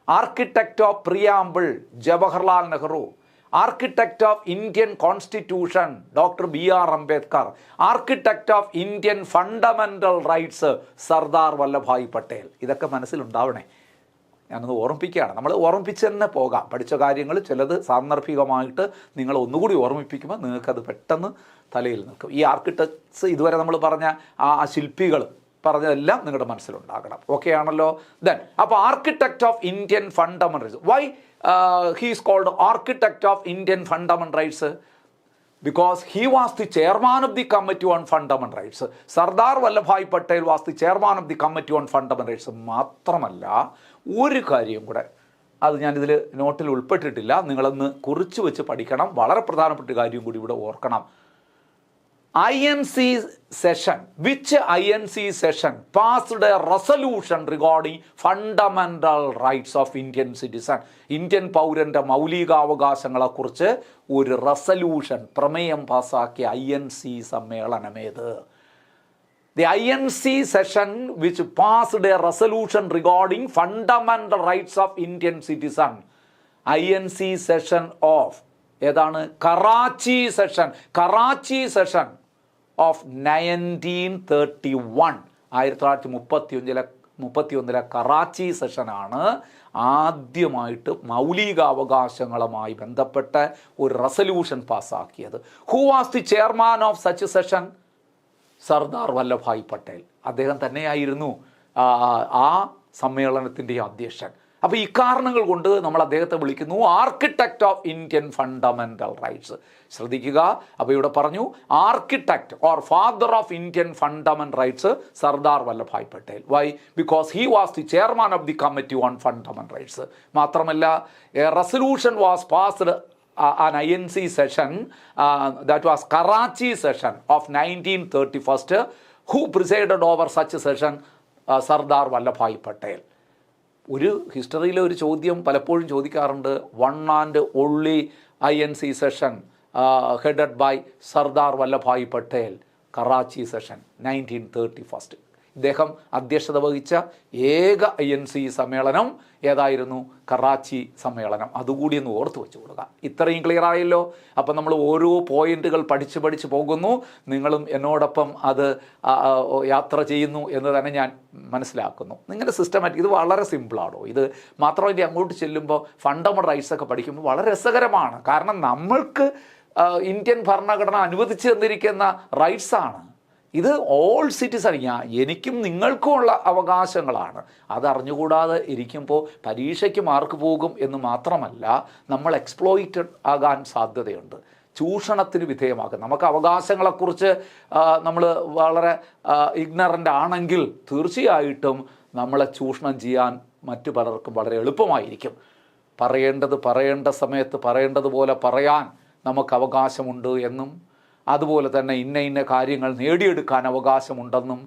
Architect of preamble, Jawaharlal Nehru. Architect of Indian constitution, doctor BR Ambedkar. Architect of Indian fundamental rights, Sardar Vallabhbhai Patel. ഇതൊക്കെ മനസ്സിലുണ്ടാവണേ. ഞാനത് ഓർമ്മിപ്പിക്കുകയാണ്. നമ്മൾ ഓർമ്മിപ്പിച്ച് തന്നെ പോകാം. പഠിച്ച കാര്യങ്ങൾ ചിലത് സാന്ദർഭികമായിട്ട് നിങ്ങൾ ഒന്നുകൂടി ഓർമ്മിപ്പിക്കുമ്പോൾ നിങ്ങൾക്കത് പെട്ടെന്ന് തലയിൽ നിൽക്കും. ഈ ആർക്കിടെക്ട്സ്, ഇതുവരെ നമ്മൾ പറഞ്ഞ ആ ശില്പികൾ, പറഞ്ഞതെല്ലാം നിങ്ങളുടെ മനസ്സിലുണ്ടാകണം. ഓക്കെ ആണല്ലോ? ദെൻ അപ്പോൾ architect of Indian fundamental rights. Why he's called architect of Indian fundamental rights? Because he was the chairman of the Committee on Fundamental Rights. Sardar Vallabhbhai Patel was the chairman of the committee on fundamental rights. മാത്രമല്ല ഒരു കാര്യം കൂടെ, അത് ഞാനിതിൽ നോട്ടിൽ ഉൾപ്പെട്ടിട്ടില്ല, നിങ്ങളൊന്ന് കുറിച്ച് വെച്ച് പഠിക്കണം. വളരെ പ്രധാനപ്പെട്ട കാര്യം കൂടി ഇവിടെ ഓർക്കണം. INC session, which INC session passed a resolution regarding fundamental rights of Indian citizen? ഇന്ത്യൻ പൗരൻ്റെ മൗലികാവകാശങ്ങളെക്കുറിച്ച് ഒരു റെസല്യൂഷൻ, പ്രമേയം പാസ്സാക്കിയ INC സമ്മേളനമേത്? The INC session which passed a resolution regarding fundamental rights of Indian citizen. INC session of ഏതാണ്? Karachi session of 1931. 1931 കറാച്ചി സെഷനാണ് ആദ്യമായിട്ട് മൗലികാവകാശങ്ങളുമായി ബന്ധപ്പെട്ട ഒരു റെസല്യൂഷൻ പാസ്സാക്കിയത്. Who was the chairman of such session? Sardar Vallabhbhai Patel. അദ്ദേഹം തന്നെയായിരുന്നു ആ സമ്മേളനത്തിൻ്റെ അധ്യക്ഷൻ. അപ്പോൾ ഇക്കാരണങ്ങൾ കൊണ്ട് നമ്മൾ അദ്ദേഹത്തെ വിളിക്കുന്നു architect of Indian fundamental rights. ശ്രദ്ധിക്കുക. അപ്പോൾ ഇവിടെ പറഞ്ഞു architect or father of Indian fundamental rights Sardar Vallabhbhai Patel. Why? Because he was the chairman of the committee on fundamental rights. മാത്രമല്ല, a resolution was passed an INC session, that was Karachi session of 1931. Who presided over such a session? Sardar Vallabhbhai Patel. ഒരു ഹിസ്റ്ററിയിലെ ഒരു ചോദ്യം പലപ്പോഴും ചോദിക്കാറുണ്ട്, one and only INC session headed by Sardar Vallabhbhai Patel, Karachi session 1931. ഇദ്ദേഹം അധ്യക്ഷത വഹിച്ച ഏക INC സമ്മേളനം ഏതായിരുന്നു? കറാച്ചി സമ്മേളനം. അതുകൂടി ഒന്ന് ഓർത്ത് വെച്ച് കൊടുക്കുക. ഇത്രയും ക്ലിയർ ആയല്ലോ? അപ്പം നമ്മൾ ഓരോ പോയിന്റുകൾ പഠിച്ച് പോകുന്നു. നിങ്ങളും എന്നോടൊപ്പം അത് യാത്ര ചെയ്യുന്നു എന്ന് തന്നെ ഞാൻ മനസ്സിലാക്കുന്നു. നിങ്ങളുടെ സിസ്റ്റമാറ്റിക് ഇത് വളരെ സിമ്പിളാണോ? ഇത് മാത്രമല്ല, അങ്ങോട്ട് ചെല്ലുമ്പോൾ ഫണ്ടമെന്റൽ റൈറ്റ്സ് ഒക്കെ പഠിക്കുമ്പോൾ വളരെ രസകരമാണ്. കാരണം നമ്മൾക്ക് ഇന്ത്യൻ ഭരണഘടന അനുവദിച്ചു തന്നിരിക്കുന്ന റൈറ്റ്സാണ് ഇത്. ഓൾ സിറ്റിസൺ, എനിക്കും നിങ്ങൾക്കും ഉള്ള അവകാശങ്ങളാണ്. അതറിഞ്ഞുകൂടാതെ ഇരിക്കുമ്പോൾ പരീക്ഷയ്ക്ക് മാർക്ക് പോകും എന്ന് മാത്രമല്ല, നമ്മൾ എക്സ്പ്ലോയിറ്റഡ് ആകാൻ സാധ്യതയുണ്ട്, ചൂഷണത്തിന് വിധേയമാകും. നമുക്ക് അവകാശങ്ങളെക്കുറിച്ച് നമ്മൾ വളരെ ഇഗ്നറൻ്റ് ആണെങ്കിൽ തീർച്ചയായിട്ടും നമ്മളെ ചൂഷണം ചെയ്യാൻ മറ്റു പലർക്കും വളരെ എളുപ്പമായിരിക്കും. പറയേണ്ട സമയത്ത് പറയേണ്ടതുപോലെ പറയാൻ നമുക്ക് അവകാശമുണ്ട് എന്നും, അതുപോലെ തന്നെ ഇന്ന കാര്യങ്ങൾ നേടിയെടുക്കാൻ അവകാശമുണ്ടെന്നും,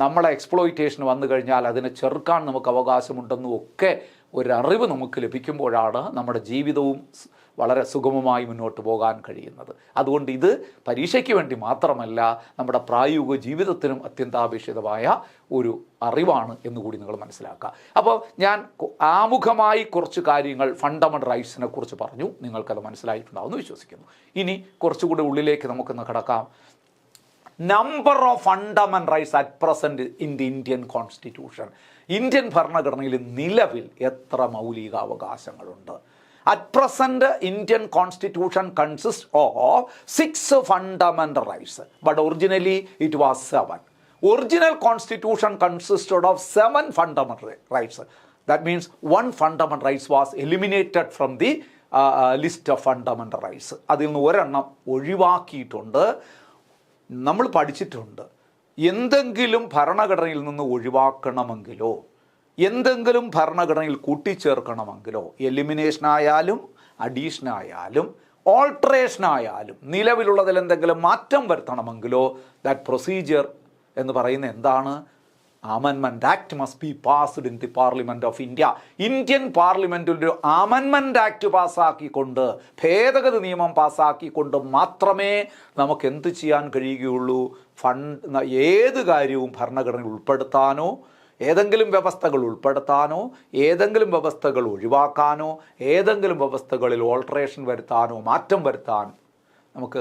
നമ്മളെ എക്സ്പ്ലോയിറ്റേഷൻ വന്നു കഴിഞ്ഞാൽ അതിനെ ചെറുക്കാൻ നമുക്ക് അവകാശമുണ്ടെന്നും ഒക്കെ ഒരറിവ് നമുക്ക് ലഭിക്കുമ്പോഴാണ് നമ്മുടെ ജീവിതവും വളരെ സുഗമമായി മുന്നോട്ട് പോകാൻ കഴിയുന്നത്. അതുകൊണ്ട് ഇത് പരീക്ഷയ്ക്ക് വേണ്ടി മാത്രമല്ല, നമ്മുടെ പ്രായോഗിക ജീവിതത്തിനും അത്യന്താപേക്ഷിതമായ ഒരു അറിവാണ് എന്നുകൂടി നിങ്ങൾ മനസ്സിലാക്കുക. അപ്പോൾ ഞാൻ ആമുഖമായി കുറച്ച് കാര്യങ്ങൾ ഫണ്ടമെന്റൽ റൈറ്റ്സിനെ കുറിച്ച് പറഞ്ഞു. നിങ്ങൾക്കത് മനസ്സിലായിട്ടുണ്ടാവുമെന്ന് വിശ്വസിക്കുന്നു. ഇനി കുറച്ചുകൂടി ഉള്ളിലേക്ക് നമുക്കൊന്ന് കടക്കാം. Number of fundamental rights at present in the Indian constitution. Indian ഭരണഘടനയിൽ നിലവിൽ എത്ര മൗലികാവകാശങ്ങളുണ്ട്? At present, Indian constitution consists of 6 fundamental rights, but originally it was 7. Original constitution consisted of 7 fundamental rights. That means one fundamental rights was eliminated from the list of fundamental rights. അതിൽ നിന്ന് ഒരെണ്ണം ഒഴിവാക്കിയിട്ടുണ്ട്. നമ്മൾ പഠിച്ചിട്ടുണ്ട്, എന്തെങ്കിലും ഭരണഘടനയിൽ നിന്ന് ഒഴിവാക്കണമെങ്കിലോ എന്തെങ്കിലും ഭരണഘടനയിൽ കൂട്ടിച്ചേർക്കണമെങ്കിലോ, എലിമിനേഷനായാലും അഡീഷനായാലും ഓൾട്ടറേഷനായാലും നിലവിലുള്ളതിൽ എന്തെങ്കിലും മാറ്റം വരുത്തണമെങ്കിലോ, ദാറ്റ് പ്രൊസീജിയർ എന്ന് പറയുന്ന എന്താണ്? Amendment act must be passed in the parliament of India. Indian പാർലമെൻറ്റിൽ ഒരു അമെൻമെൻറ്റ് ആക്ട് പാസ്സാക്കിക്കൊണ്ട്, ഭേദഗതി നിയമം പാസ്സാക്കിക്കൊണ്ട് മാത്രമേ നമുക്ക് എന്ത് ചെയ്യാൻ കഴിയുകയുള്ളൂ? ഏത് കാര്യവും ഭരണഘടനയിൽ ഉൾപ്പെടുത്താനോ, ഏതെങ്കിലും വ്യവസ്ഥകൾ ഉൾപ്പെടുത്താനോ, ഏതെങ്കിലും വ്യവസ്ഥകൾ ഒഴിവാക്കാനോ, ഏതെങ്കിലും വ്യവസ്ഥകളിൽ ഓൾട്ടറേഷൻ വരുത്താനോ, മാറ്റം വരുത്താൻ നമുക്ക്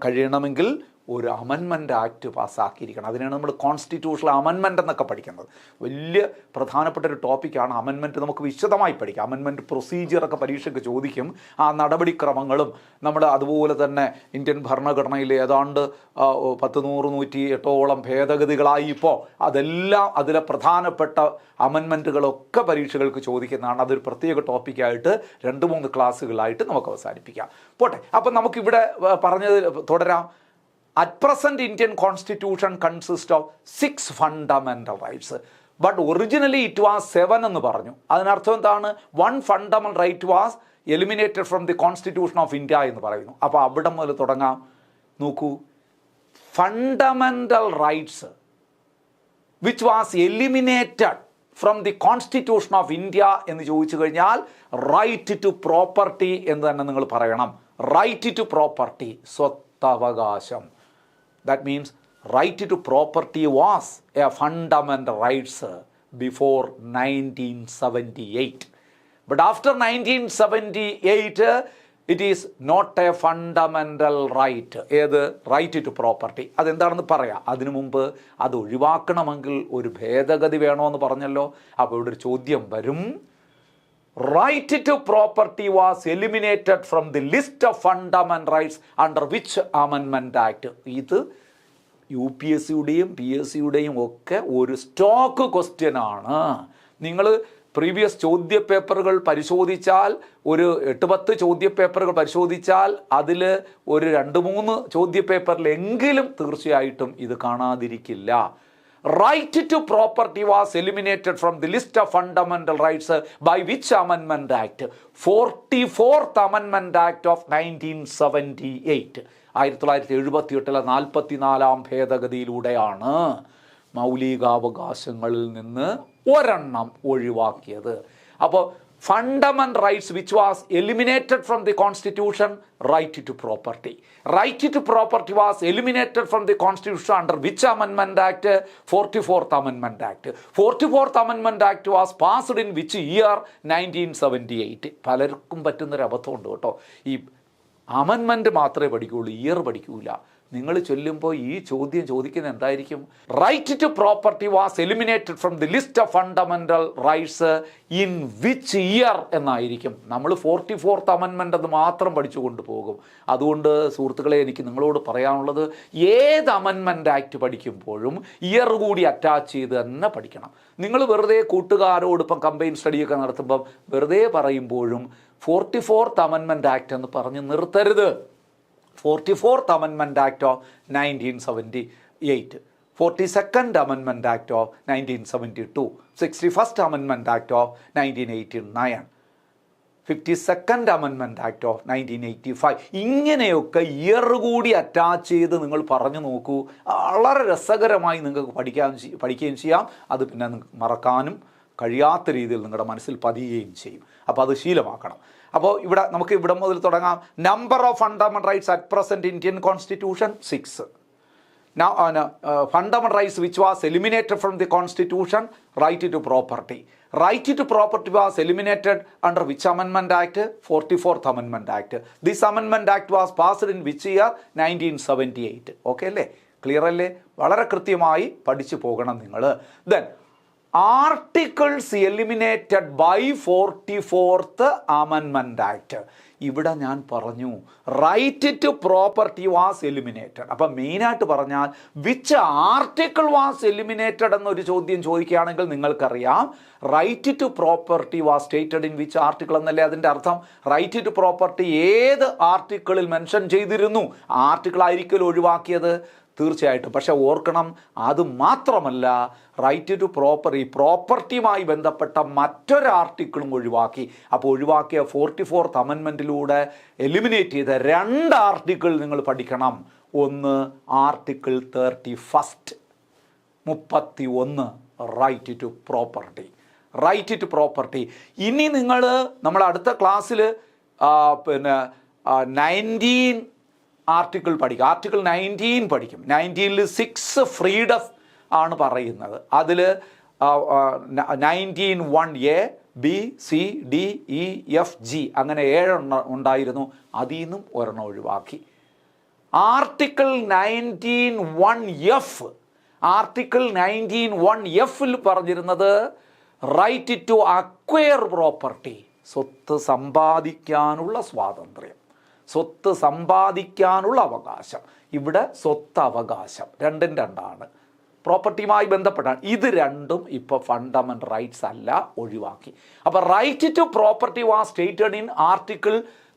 കഴിയണമെങ്കിൽ ഒരു അമെൻമെൻറ്റ് ആക്ട് പാസ്സാക്കിയിരിക്കണം. അതിനാണ് നമ്മൾ കോൺസ്റ്റിറ്റ്യൂഷണൽ അമെൻമെൻറ്റ് എന്നൊക്കെ പഠിക്കുന്നത്. വലിയ പ്രധാനപ്പെട്ട ഒരു ടോപ്പിക്കാണ് അമെൻമെൻറ്റ്. നമുക്ക് വിശദമായി പഠിക്കാം. അമെൻമെൻറ്റ് പ്രൊസീജിയറൊക്കെ പരീക്ഷയ്ക്ക് ചോദിക്കും. ആ നടപടിക്രമങ്ങളും നമ്മൾ അതുപോലെ തന്നെ ഇന്ത്യൻ ഭരണഘടനയിൽ ഏതാണ്ട് 100-108 ഭേദഗതികളായി ഇപ്പോൾ അതെല്ലാം അതിലെ പ്രധാനപ്പെട്ട അമെൻമെൻറ്റുകളൊക്കെ പരീക്ഷകൾക്ക് ചോദിക്കുന്നതാണ്. അതൊരു പ്രത്യേക ടോപ്പിക്കായിട്ട് 2-3 ക്ലാസ്സുകളായിട്ട് നമുക്ക് അവസാനിപ്പിക്കാം. പോട്ടെ, അപ്പം നമുക്കിവിടെ പറഞ്ഞത് തുടരാം. At present Indian constitution consist of 6 fundamental rights, but originally it was 7 എന്ന് പറഞ്ഞു. അതിനർത്ഥം എന്താണ്? 1 fundamental right was eliminated from the constitution of India എന്ന് പറയുന്നു. അപ്പോൾ അവിടെ മുതൽ തുടങ്ങാം. നോക്കൂ, fundamental rights which was eliminated from the constitution of India എന്ന് ചോദിച്ചു കഴിഞ്ഞാൽ റൈറ്റ് ടു പ്രോപ്പർട്ടി എന്ന് തന്നെ നിങ്ങൾ പറയണം. റൈറ്റ് ടു പ്രോപ്പർട്ടി, സ്വത്തവകാശം. That means right to property was a fundamental rights before 1978. But after 1978 it is not a fundamental right. ഏത്? Right to property. അതെന്താണെന്ന് പറയാം. അതിനു മുമ്പ് അത് ഒഴിവാക്കണമെങ്കിൽ ഒരു ഭേദഗതി വേണമെന്ന് പറഞ്ഞല്ലോ. അപ്പോൾ ഇവിടെ ഒരു ചോദ്യം വരും. Right to property was eliminated from the list of fundamental rights under which amendment act. ഇത് UPSCയുടെയും PSCയുടെയും ഒക്കെ ഒരു സ്റ്റോക്ക് ക്വസ്റ്റ്യനാണ്. നിങ്ങൾ പ്രീവിയസ് ചോദ്യപേപ്പറുകൾ പരിശോധിച്ചാൽ, ഒരു 8-10 ചോദ്യപേപ്പറുകൾ പരിശോധിച്ചാൽ അതിൽ ഒരു 2-3 ചോദ്യപേപ്പറിലെങ്കിലും തീർച്ചയായിട്ടും ഇത് കാണാതിരിക്കില്ല. Right to property was eliminated from the list of fundamental rights by which amendment act? 44th amendment act of 1978. 1978 44ാം ഭേദഗതിയിലൂടെയാണ് മൗലികാവകാശങ്ങളിൽ നിന്ന് ഒരെണ്ണം ഒഴിവാക്കിയത്. അപ്പോൾ fundamental rights which was eliminated from the constitution, right to property. Right to property was eliminated from the constitution under which amendment act? 44th amendment act. 44th amendment act was passed in which year? 1978. പലർക്കും പറ്റുന്നൊരു അബദ്ധമുണ്ട് കേട്ടോ. ഈ amendment മാത്രമേ പഠിക്കുകയുള്ളൂ, year പഠിക്കൂല. നിങ്ങൾ ചൊല്ലുമ്പോൾ ഈ ചോദ്യം ചോദിക്കുന്നത് എന്തായിരിക്കും? Right to property was eliminated from the list of fundamental rights in which year എന്നായിരിക്കും. നമ്മൾ 44th അമെൻമെൻ്റ് അത് മാത്രം പഠിച്ചു കൊണ്ടുപോകും. അതുകൊണ്ട് സുഹൃത്തുക്കളെ, എനിക്ക് നിങ്ങളോട് പറയാനുള്ളത്, ഏത് അമെൻമെൻറ്റ് ആക്ട് പഠിക്കുമ്പോഴും ഇയർ കൂടി അറ്റാച്ച് ചെയ്ത് തന്നെ പഠിക്കണം. നിങ്ങൾ വെറുതെ കൂട്ടുകാരോട് ഇപ്പം കമ്പൈൻ സ്റ്റഡിയൊക്കെ നടത്തുമ്പം വെറുതെ പറയുമ്പോഴും 44th അമെൻമെൻറ്റ് ആക്ട് എന്ന് പറഞ്ഞ് നിർത്തരുത്. 44th amendment act of 1978, 42nd amendment act of 1972, 61st amendment act of 1989, 52nd amendment act of 1985. ഇങ്ങനെയൊക്കെ ഇയർ കൂടി അറ്റാച്ച് ചെയ്ത് നിങ്ങൾ പറഞ്ഞു നോക്കൂ. വളരെ രസകരമായി നിങ്ങൾക്ക് പഠിക്കുകയും ചെയ്യാം. അത് പിന്നെ മറക്കാനും കഴിയാത്ത രീതിയിൽ നിങ്ങളുടെ മനസ്സിൽ പതിയുകയും ചെയ്യും. അപ്പോൾ അത് ശീലമാക്കണം. അപ്പോൾ നമുക്ക് ഇവിടെ മുതൽ തുടങ്ങാം. Number of fundamental rights at present Indian constitution 6. Fundamental rights which was eliminated from the constitution, right to property. Right to property was eliminated under which amendment act? 44th amendment act. This amendment act was passed in which year? 1978. Okay അല്ലേ? Clear അല്ലേ? വളരെ കൃത്യമായി പഠിച്ചു പോകണം നിങ്ങൾ. Then articles eliminated by 44th amendment act. ഇവിടെ ഞാൻ പറഞ്ഞു right to property was eliminated. അപ്പം മെയിനായിട്ട് പറഞ്ഞാൽ വിച്ച് ആർട്ടിക്കിൾ വാസ് എലിമിനേറ്റഡ് എന്നൊരു ചോദ്യം ചോദിക്കുകയാണെങ്കിൽ നിങ്ങൾക്കറിയാം right to property was stated in which article എന്നല്ലേ അതിൻ്റെ അർത്ഥം. റൈറ്റ് ടു പ്രോപ്പർട്ടി ഏത് ആർട്ടിക്കിളിൽ മെൻഷൻ ചെയ്തിരുന്നു? ആർട്ടിക്കിൾ ആയിരിക്കും ഒഴിവാക്കിയത് തീർച്ചയായിട്ടും. പക്ഷെ ഓർക്കണം, അത് മാത്രമല്ല, റൈറ്റ് ടു പ്രോപ്പർട്ടിയുമായി ബന്ധപ്പെട്ട മറ്റൊരു ആർട്ടിക്കിളും ഒഴിവാക്കി. അപ്പോൾ ഒഴിവാക്കിയ 44th അമെൻമെൻറ്റിലൂടെ എലിമിനേറ്റ് ചെയ്ത 2 ആർട്ടിക്കിൾ നിങ്ങൾ പഠിക്കണം. ഒന്ന് article 31 right to property. Right to property. ഇനി നിങ്ങൾ നമ്മൾ അടുത്ത ക്ലാസ്സിൽ 19 ആർട്ടിക്കിൾ പഠിക്കും. ആർട്ടിക്കിൾ 19 പഠിക്കും. 19ൽ 6 ഫ്രീഡം ആണ് പറയുന്നത്. അതിൽ 19(1)(a), B, C, D, E, F, G അങ്ങനെ 7 ഉണ്ടായിരുന്നു. അതിൽ നിന്നും ഒരെണ്ണം ഒഴിവാക്കി. ആർട്ടിക്കിൾ 19(1)(f ആർട്ടിക്കിൾ 19(1)(f-ൽ പറഞ്ഞിരുന്നത് റൈറ്റ് ടു അക്വയർ പ്രോപ്പർട്ടി, സ്വത്ത് സമ്പാദിക്കാനുള്ള സ്വാതന്ത്ര്യം, സ്വത്ത് സമ്പാദിക്കാനുള്ള അവകാശം. ഇവിടെ സ്വത്ത് അവകാശം രണ്ടും രണ്ടാണ്, പ്രോപ്പർട്ടിയുമായി ബന്ധപ്പെട്ടാണ്. ഇത് രണ്ടും ഇപ്പോൾ ഫണ്ടമെൻ്റൽ റൈറ്റ്സ് അല്ല, ഒഴിവാക്കി. അപ്പോൾ right to property was stated in article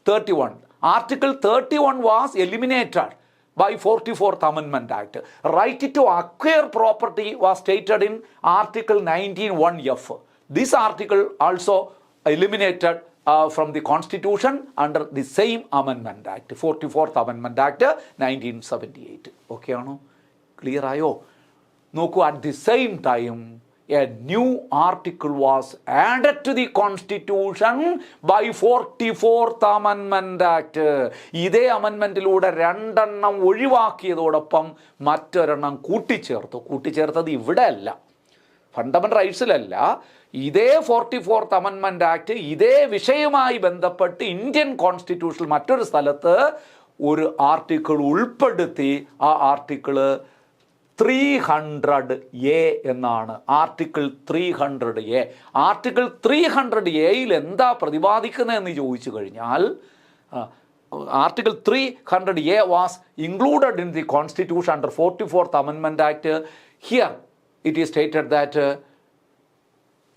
31. Article 31 was eliminated by 44th Amendment Act. Right to acquire property was stated in Article 19(1)(f). This article also eliminated from the Constitution under the same Amendment Act, 44th Amendment Act 1978. Okay ആണോ? Clear ആയോ? നോക്കൂ, at the same time a new article was added to the Constitution by 44th Amendment Act. ഇതേ അമെൻമെൻറ്റിലൂടെ രണ്ടെണ്ണം ഒഴിവാക്കിയതോടൊപ്പം മറ്റൊരെണ്ണം കൂട്ടിച്ചേർത്തത് ഇവിടെ അല്ല, fundamental റൈറ്റ്സിലല്ല. ഇതേ 44th Amendment Act ഇതേ വിഷയവുമായി ബന്ധപ്പെട്ട് ഇന്ത്യൻ കോൺസ്റ്റിറ്റ്യൂഷനിൽ മറ്റൊരു സ്ഥലത്ത് ഒരു ആർട്ടിക്കിൾ ഉൾപ്പെടുത്തി. ആ ആർട്ടിക്കിള് 300A എന്നാണ്. Article 300A. ആർട്ടിക്കിൾ 300Aയിൽ എന്താ പ്രതിപാദിക്കുന്നതെന്ന് ചോദിച്ചു കഴിഞ്ഞാൽ, article 300A was included in the constitution under 44th Amendment Act. Here it is stated that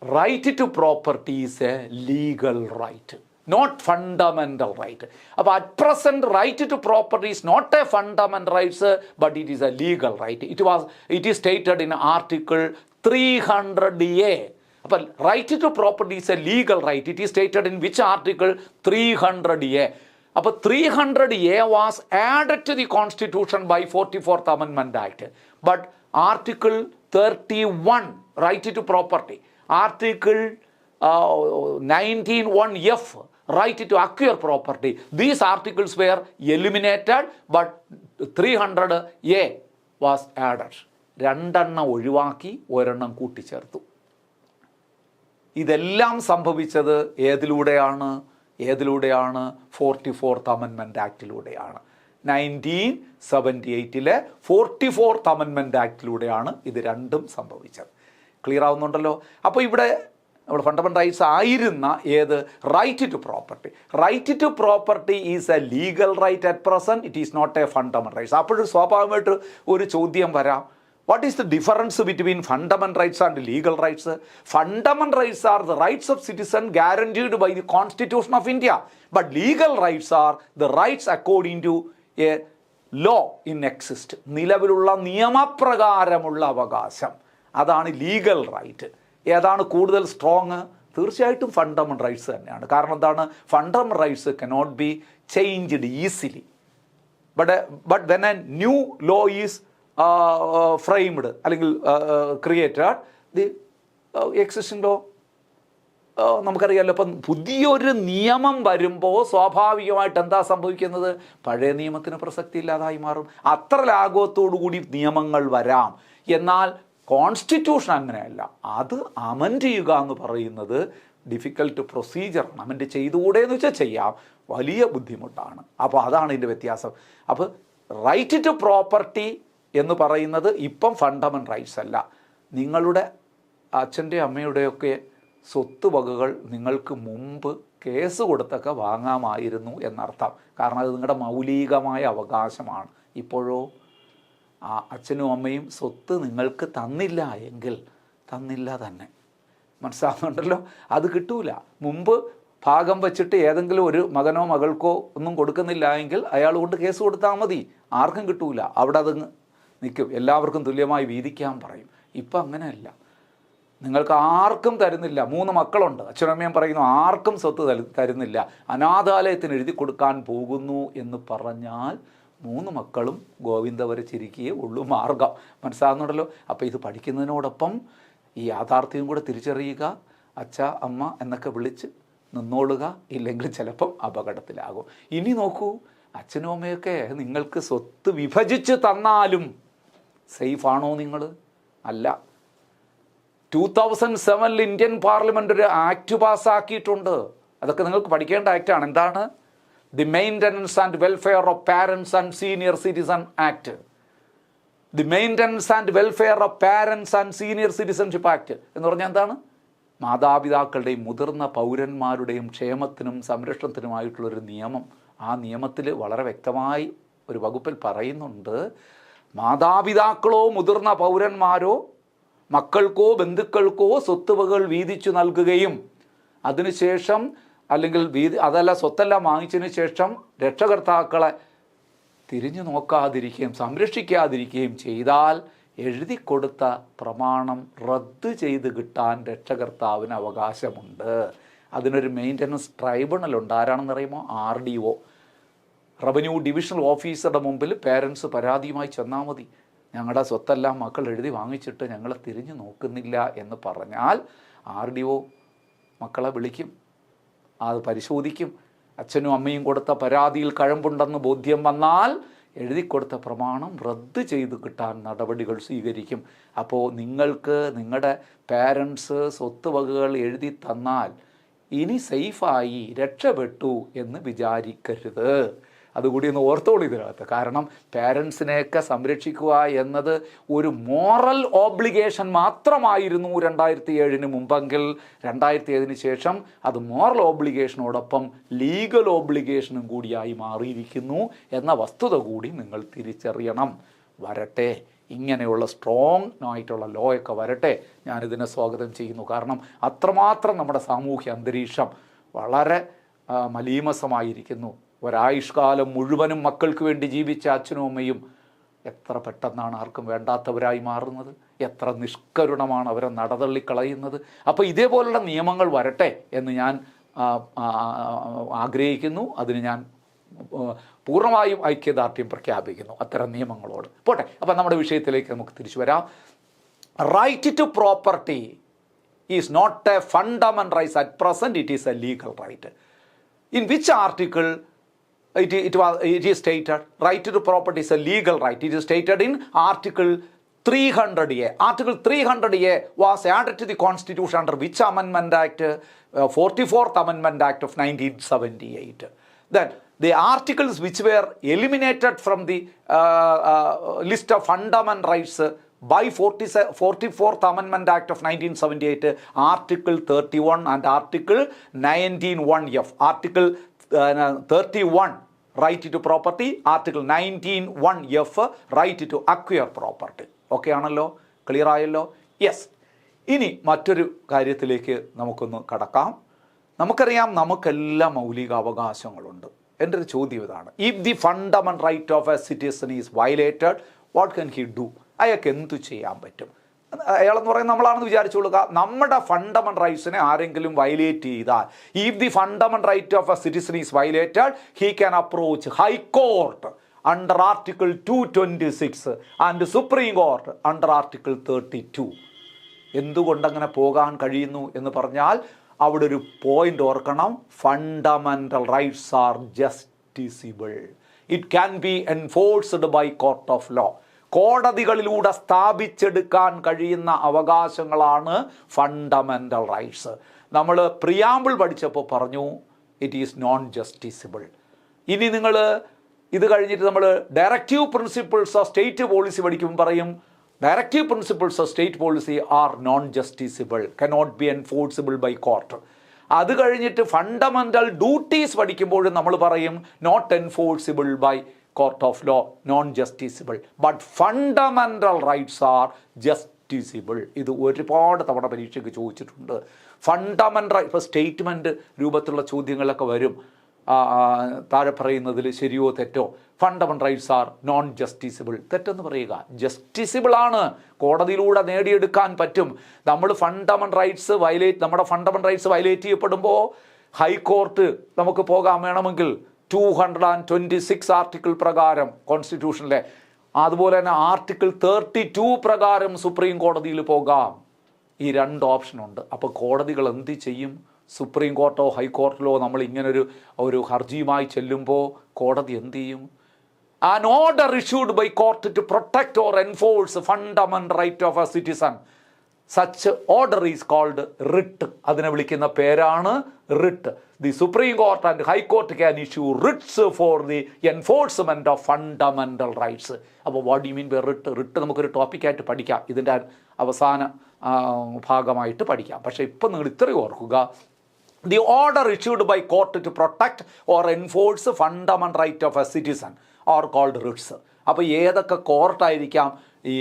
right to property is a legal right, not fundamental right. അപ്പോൾ at present right to property is not a fundamental rights, but it is a legal right. It is stated in Article 300A. അപ്പോൾ right to property is a legal right. It is stated in which article? 300A. അപ്പോൾ 300A was added to the Constitution by 44th Amendment Act. But Article 31, right to property, Article 19(1)(f, right to acquire property, these articles were eliminated, but 300A was added. രണ്ടെണ്ണം ഒഴിവാക്കി ഒരെണ്ണം കൂട്ടിച്ചേർത്തു. ഇതെല്ലാം സംഭവിച്ചത് ഏതിലൂടെയാണ്? 44th Amendment Actലൂടെയാണ്. 1978 44th Amendment Actലൂടെയാണ് ഇത് രണ്ടും സംഭവിച്ചത്. Clear ആവുന്നുണ്ടല്ലോ? അപ്പോൾ ഇവിടെ നമ്മുടെ ഫണ്ടമെൻ്റൽ റൈറ്റ്സ് ആയിരുന്ന ഏത്? Right to property. Right to property is a legal right at present, it is not a fundamental rights. അപ്പോഴും സ്വാഭാവികമായിട്ട് ഒരു ചോദ്യം വരാം, what is the difference between fundamental rights and legal rights? Fundamental rights are the rights of citizen guaranteed by the constitution of India, but legal rights are the rights according to a law in exist. നിലവിലുള്ള നിയമപ്രകാരമുള്ള അവകാശം, അതാണ് legal right. ഏതാണ് കൂടുതൽ strong? തീർച്ചയായിട്ടും fundamental rights തന്നെയാണ്. കാരണം എന്താണ്? Fundamental rights cannot be changed easily. But when A new law is framed അല്ലെങ്കിൽ ക്രിയേറ്റഡ്, ദി എക്സിസ്റ്റിംഗ് ലോ നമുക്കറിയാമല്ലോ. അപ്പം പുതിയൊരു നിയമം വരുമ്പോൾ സ്വാഭാവികമായിട്ട് എന്താ സംഭവിക്കുന്നത്? പഴയ നിയമത്തിന് പ്രസക്തി ഇല്ലാതായി മാറും. അത്ര ലാഘവത്തോടു കൂടി നിയമങ്ങൾ വരാം. എന്നാൽ കോൺസ്റ്റിറ്റ്യൂഷൻ അങ്ങനെയല്ല. അത് അമെൻഡ് ചെയ്യുക എന്ന് പറയുന്നത് ഡിഫിക്കൽട്ട് പ്രൊസീജിയറാണ്. അമെൻഡ് ചെയ്തുകൂടെ എന്ന് വെച്ചാൽ ചെയ്യാം, വലിയ ബുദ്ധിമുട്ടാണ്. അപ്പോൾ അതാണ് ഇതിൻ്റെ വ്യത്യാസം. അപ്പോൾ റൈറ്റ് ടു പ്രോപ്പർട്ടി എന്ന് പറയുന്നത് ഇപ്പം ഫണ്ടമെൻ്റൽ റൈറ്റ്സ് അല്ല. നിങ്ങളുടെ അച്ഛൻ്റെ അമ്മയുടെയൊക്കെ സ്വത്ത് വകകൾ നിങ്ങൾക്ക് മുമ്പ് കേസ് കൊടുത്തൊക്കെ വാങ്ങാമായിരുന്നു എന്നർത്ഥം. കാരണം അത് നിങ്ങളുടെ മൗലികമായ അവകാശമാണ്. ഇപ്പോഴോ അച്ഛനും അമ്മയും സ്വത്ത് നിങ്ങൾക്ക് തന്നില്ല എങ്കിൽ തന്നില്ല തന്നെ. മനസ്സിലാകുന്നുണ്ടല്ലോ? അത് കിട്ടൂല. മുമ്പ് ഭാഗം വച്ചിട്ട് ഏതെങ്കിലും ഒരു മകനോ മകൾക്കോ ഒന്നും കൊടുക്കുന്നില്ല എങ്കിൽ അയാൾ കൊണ്ട് കേസ് കൊടുത്താൽ മതി, ആർക്കും കിട്ടൂല. അവിടെ അത് നിൽക്കും, എല്ലാവർക്കും തുല്യമായി വീതിക്കാൻ പറയും. ഇപ്പം അങ്ങനെയല്ല, നിങ്ങൾക്ക് ആർക്കും തരുന്നില്ല. 3 മക്കളുണ്ട്, അച്ഛനമ്മയും പറയുന്നു ആർക്കും സ്വത്ത് തരുന്നില്ല, അനാഥാലയത്തിന് എഴുതി കൊടുക്കാൻ പോകുന്നു എന്ന് പറഞ്ഞാൽ 3 മക്കളും ഗോവിന്ദ വരച്ചിരിക്കുകയേ ഉള്ളൂ മാർഗം. മനസ്സിലാകുന്നുണ്ടല്ലോ? അപ്പോൾ ഇത് പഠിക്കുന്നതിനോടൊപ്പം ഈ യാഥാർത്ഥ്യം കൂടെ തിരിച്ചറിയുക. അച്ഛ അമ്മ എന്നൊക്കെ വിളിച്ച് നിന്നോളുക, ഇല്ലെങ്കിൽ ചിലപ്പം അപകടത്തിലാകും. ഇനി നോക്കൂ, അച്ഛനും അമ്മയൊക്കെ നിങ്ങൾക്ക് സ്വത്ത് വിഭജിച്ച് തന്നാലും സേഫാണോ നിങ്ങൾ? അല്ല. 2007 ഇന്ത്യൻ പാർലമെൻ്റ് ഒരു ആക്ട് പാസ്സാക്കിയിട്ടുണ്ട്. അതൊക്കെ നിങ്ങൾക്ക് പഠിക്കേണ്ട ആക്റ്റാണ്. എന്താണ്? The maintenance and welfare of parents and senior citizen act. The maintenance and welfare of parents and senior citizenship act എന്ന് പറഞ്ഞാൽ എന്താണ്? മാതാപിതാക്കളുടെയും മുതിർന്ന പൗരന്മാരുടെയും ക്ഷേമത്തിനും സംരക്ഷണത്തിനുമായിട്ടുള്ളൊരു നിയമം. ആ നിയമത്തിൽ വളരെ വ്യക്തമായി ഒരു വകുപ്പിൽ പറയുന്നുണ്ട്, മാതാപിതാക്കളോ മുതിർന്ന പൗരന്മാരോ മക്കൾക്കോ ബന്ധുക്കൾക്കോ സ്വത്തുവകൾ വീതിച്ചു നൽകുകയും അതിനുശേഷം അല്ലെങ്കിൽ അതല്ല സ്വത്തെല്ലാം വാങ്ങിച്ചതിന് ശേഷം രക്ഷകർത്താക്കളെ തിരിഞ്ഞു നോക്കാതിരിക്കുകയും സംരക്ഷിക്കാതിരിക്കുകയും ചെയ്താൽ എഴുതി കൊടുത്ത പ്രമാണം റദ്ദ് ചെയ്ത് കിട്ടാൻ രക്ഷകർത്താവിന് അവകാശമുണ്ട്. അതിനൊരു മെയിൻ്റനൻസ് ട്രൈബ്യൂണലുണ്ട്. ആരാണെന്നറിയുമോ? RDO, റവന്യൂ ഡിവിഷണൽ ഓഫീസറുടെ മുമ്പിൽ പേരൻസ് പരാതിയുമായി ചെന്നാൽ മതി. ഞങ്ങളുടെ സ്വത്തെല്ലാം മക്കൾ എഴുതി വാങ്ങിച്ചിട്ട് ഞങ്ങളെ തിരിഞ്ഞു നോക്കുന്നില്ല എന്ന് പറഞ്ഞാൽ RDO മക്കളെ വിളിക്കും, അത് പരിശോധിക്കും. അച്ഛനും അമ്മയും കൊടുത്ത പരാതിയിൽ കഴമ്പുണ്ടെന്ന് ബോധ്യം വന്നാൽ എഴുതി കൊടുത്ത പ്രമാണം റദ്ദ് ചെയ്ത് കിട്ടാൻ നടപടികൾ സ്വീകരിക്കും. അപ്പോൾ നിങ്ങൾക്ക് നിങ്ങളുടെ പാരൻസ് സ്വത്തുവകകൾ എഴുതി തന്നാൽ ഇനി സേഫായി രക്ഷപ്പെട്ടു എന്ന് വിചാരിക്കരുത്. അതുകൂടി ഒന്ന് ഓർത്തോളൂ ഇതിനകത്ത്. കാരണം പാരൻസിനെയൊക്കെ സംരക്ഷിക്കുക എന്നത് ഒരു മോറൽ ഓബ്ലിഗേഷൻ മാത്രമായിരുന്നു 2007 മുമ്പെങ്കിൽ 2007 ശേഷം അത് മോറൽ ഓബ്ലിഗേഷനോടൊപ്പം ലീഗൽ ഓബ്ലിഗേഷനും കൂടിയായി മാറിയിരിക്കുന്നു എന്ന വസ്തുത കൂടി നിങ്ങൾ തിരിച്ചറിയണം. വരട്ടെ, ഇങ്ങനെയുള്ള സ്ട്രോങ് ആയിട്ടുള്ള ലോ ഒക്കെ വരട്ടെ. ഞാനിതിനെ സ്വാഗതം ചെയ്യുന്നു. കാരണം അത്രമാത്രം നമ്മുടെ സാമൂഹ്യ അന്തരീക്ഷം വളരെ മലീമസമായിരിക്കുന്നു. ഒരായുഷ്കാലം മുഴുവനും മക്കൾക്ക് വേണ്ടി ജീവിച്ച അച്ഛനും അമ്മയും എത്ര പെട്ടെന്നാണ് ആർക്കും വേണ്ടാത്തവരായി മാറുന്നത്, എത്ര നിഷ്കരുണമാണ് അവരെ നടതള്ളിക്കളയുന്നത്. അപ്പോൾ ഇതേപോലുള്ള നിയമങ്ങൾ വരട്ടെ എന്ന് ഞാൻ ആഗ്രഹിക്കുന്നു. അതിന് ഞാൻ പൂർണ്ണമായും ഐക്യദാർഢ്യം പ്രഖ്യാപിക്കുന്നു അത്തരം നിയമങ്ങളോട്. പോട്ടെ, അപ്പം നമ്മുടെ വിഷയത്തിലേക്ക് നമുക്ക് തിരിച്ചു വരാം. Right to property is not a fundamental right at present, it is a legal right. In which article it is stated right to property is a legal right? It is stated in Article 300A. Article 300A was added to the Constitution under which Amendment Act? 44th Amendment Act of 1978. Then the articles which were eliminated from the list of fundamental rights by 44th Amendment Act of 1978, Article 31 and Article 19(1)(f). Article 31 right to property, Article 19(1)(f) right to acquire property. Okay ആണല്ലോ? Clear ആയല്ലോ? Yes. ഇനി മറ്റൊരു കാര്യത്തിലേക്ക് നമുക്കൊന്ന് കടക്കാം. നമുക്കറിയാം നമുക്കെല്ലാം മൗലിക അവകാശങ്ങളുണ്ട്. എൻ്റെ ഒരു ചോദ്യം ഇതാണ്, if the fundamental right of a citizen is violated, what can he do? അയാൾക്ക് എന്തു ചെയ്യാൻ പറ്റും? അയാളെന്ന് പറയുന്നത് നമ്മളാണെന്ന് വിചാരിച്ചുകൊള്ളുക. നമ്മുടെ ഫണ്ടമെൻ്റൽ റൈറ്റ്സിനെ ആരെങ്കിലും വയലേറ്റ് ചെയ്താൽ, if the fundamental right of a citizen is violated, he can approach high court under article 226 and supreme court under article 32. എന്തുകൊണ്ടങ്ങനെ പോകാൻ കഴിയുന്നു എന്ന് പറഞ്ഞാൽ അവിടെ ഒരു പോയിന്റ് ഓർക്കണം, fundamental rights are justiciable. It can be enforced by court of law. കോടതികളിലൂടെ സ്ഥാപിച്ചെടുക്കാൻ കഴിയുന്ന അവകാശങ്ങളാണ് ഫണ്ടമെൻ്റൽ റൈറ്റ്സ്. നമ്മൾ പ്രിയാമ്പിൾ പഠിച്ചപ്പോൾ പറഞ്ഞു ഇറ്റ് ഈസ് നോൺ ജസ്റ്റിസിബിൾ. ഇനി നിങ്ങൾ ഇത് കഴിഞ്ഞിട്ട് നമ്മൾ directive principles of state policy പഠിക്കുമ്പോൾ പറയും directive principles of state policy are non justiciable, cannot be enforceable by court. അത് കഴിഞ്ഞിട്ട് ഫണ്ടമെൻ്റൽ ഡ്യൂട്ടീസ് പഠിക്കുമ്പോഴും നമ്മൾ പറയും not enforceable by court of law, non-justiciable, but fundamental rights are justiciable. ഇത് ഒരുപാട് തവണ പരീക്ഷയ്ക്ക് ചോദിച്ചിട്ടുണ്ട്. ഫണ്ടമെൻ്റൽ ഇപ്പോൾ സ്റ്റേറ്റ്മെൻറ്റ് രൂപത്തിലുള്ള ചോദ്യങ്ങളൊക്കെ വരും. താഴെ പറയുന്നതിൽ ശരിയോ തെറ്റോ? Fundamental rights are non justiciable. തെറ്റെന്ന് പറയുക. ജസ്റ്റിസിബിൾ ആണ്, കോടതിയിലൂടെ നേടിയെടുക്കാൻ പറ്റും. നമ്മൾ ഫണ്ടമെൻ്റൽ റൈറ്റ്സ് നമ്മുടെ ഫണ്ടമെൻ്റൽ റൈറ്റ്സ് വയലേറ്റ് ചെയ്യപ്പെടുമ്പോൾ ഹൈക്കോർട്ട് നമുക്ക് പോകാൻ വേണമെങ്കിൽ 226 ആർട്ടിക്കിൾ പ്രകാരം കോൺസ്റ്റിറ്റ്യൂഷനിലെ, അതുപോലെ തന്നെ ആർട്ടിക്കിൾ 32 പ്രകാരം സുപ്രീം കോടതിയിൽ പോകാം. ഈ രണ്ട് ഓപ്ഷനുണ്ട്. അപ്പോൾ കോടതികൾ എന്ത് ചെയ്യും? സുപ്രീം കോർട്ടോ ഹൈക്കോർട്ടിലോ നമ്മൾ ഇങ്ങനൊരു ഹർജിയുമായി ചെല്ലുമ്പോൾ കോടതി എന്ത് ചെയ്യും? An order issued by court to protect or enforce fundamental right of a citizen such order is called writ. അതിനെ വിളിക്കുന്ന പേരാണ് writ. The supreme court and high court can issue writs for the enforcement of fundamental rights. അപ്പോൾ what you mean by writ? Writ നമുക്കൊരു ടോപ്പിക്കായിട്ട് പഠിക്കാം, ഇതിൻ്റെ അവസാന ഭാഗമായിട്ട് പഠിക്കാം. പക്ഷേ ഇപ്പം നിങ്ങൾ ഇത്രയും ഓർക്കുക, the order issued by court to protect or enforce fundamental right of a citizen are called writs. അപ്പോൾ ഏതൊക്കെ കോർട്ടായിരിക്കാം ഈ